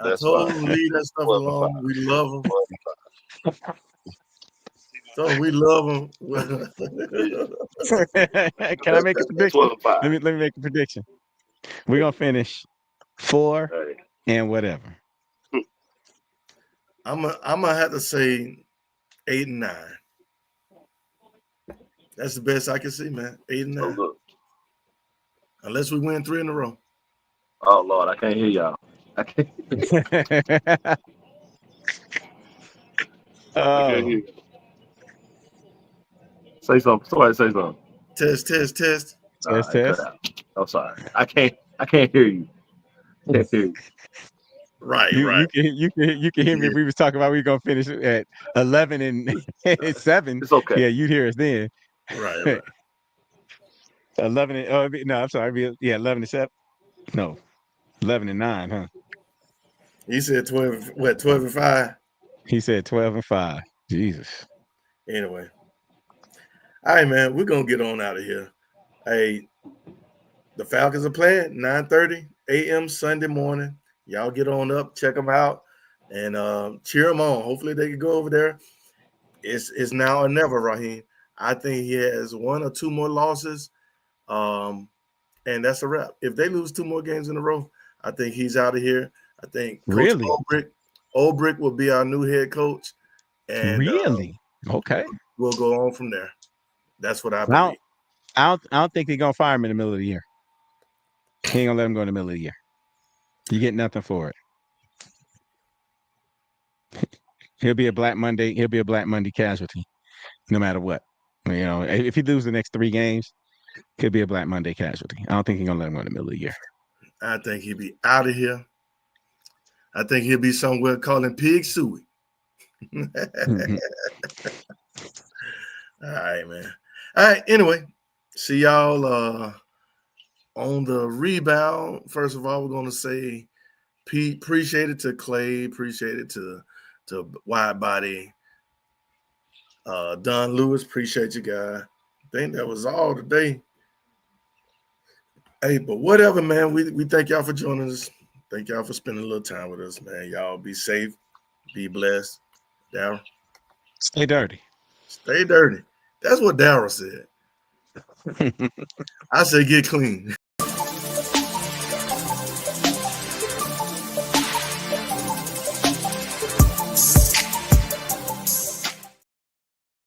A: I told them leave that stuff alone. We love them. So we love them.
C: Can I make a prediction? Let me make a prediction. We're gonna finish 4 and whatever.
A: I'm gonna have to say 8 and 9. That's the best I can see, man. 8 and 9. Unless we win 3 in a row.
B: Oh Lord, I can't hear y'all. I can't hear you. Say something. Somebody say something.
A: Test.
C: Test.
B: I'm sorry. I can't hear you. Can't hear you.
A: Right.
C: You can hear me if we was talking about we gonna finish at 11 and 7.
B: It's okay.
C: Yeah, you'd hear us then.
A: Right.
C: 11 and no, I'm sorry. Yeah, 11 and 7. No, 11 and 9, huh?
A: He said 12. What? 12 and 5.
C: He said 12 and 5. Jesus.
A: Anyway, all right, man. We're gonna get on out of here. Hey, the Falcons are playing 9:30 a.m. Sunday morning. Y'all get on up, check them out. and cheer them on. Hopefully they can go over there. It's now or never, Raheem. I think he has 1 or 2 more losses, and that's a wrap. If they lose 2 more games in a row, I think he's out of here. I think Coach
C: Really?
A: Olbrick will be our new head coach, and
C: Really? Okay.
A: we'll go on from there. That's what I
C: I
A: believe.
C: I don't think they're gonna fire him in the middle of the year. He ain't gonna let him go in the middle of the year. You get nothing for it. He'll be a Black Monday. He'll be a Black Monday casualty, no matter what. You know, if he loses the next 3 games, he'll be a Black Monday casualty. I don't think he's gonna let him go in the middle of the year.
A: I think he'll be out of here. I think he'll be somewhere calling pig suey.
C: Mhm.
A: All right, man. All right. Anyway, see y'all on the rebound. First of all, we're gonna say Pete, appreciate it to Clay, appreciate it to Wide Body, Don Lewis, appreciate you guys. I think that was all today. Hey, but whatever, man. We thank y'all for joining us. Thank y'all for spending a little time with us, man. Y'all be safe, be blessed. Daryl,
C: Stay dirty.
A: stay dirty. That's what Daryl said. I said get clean.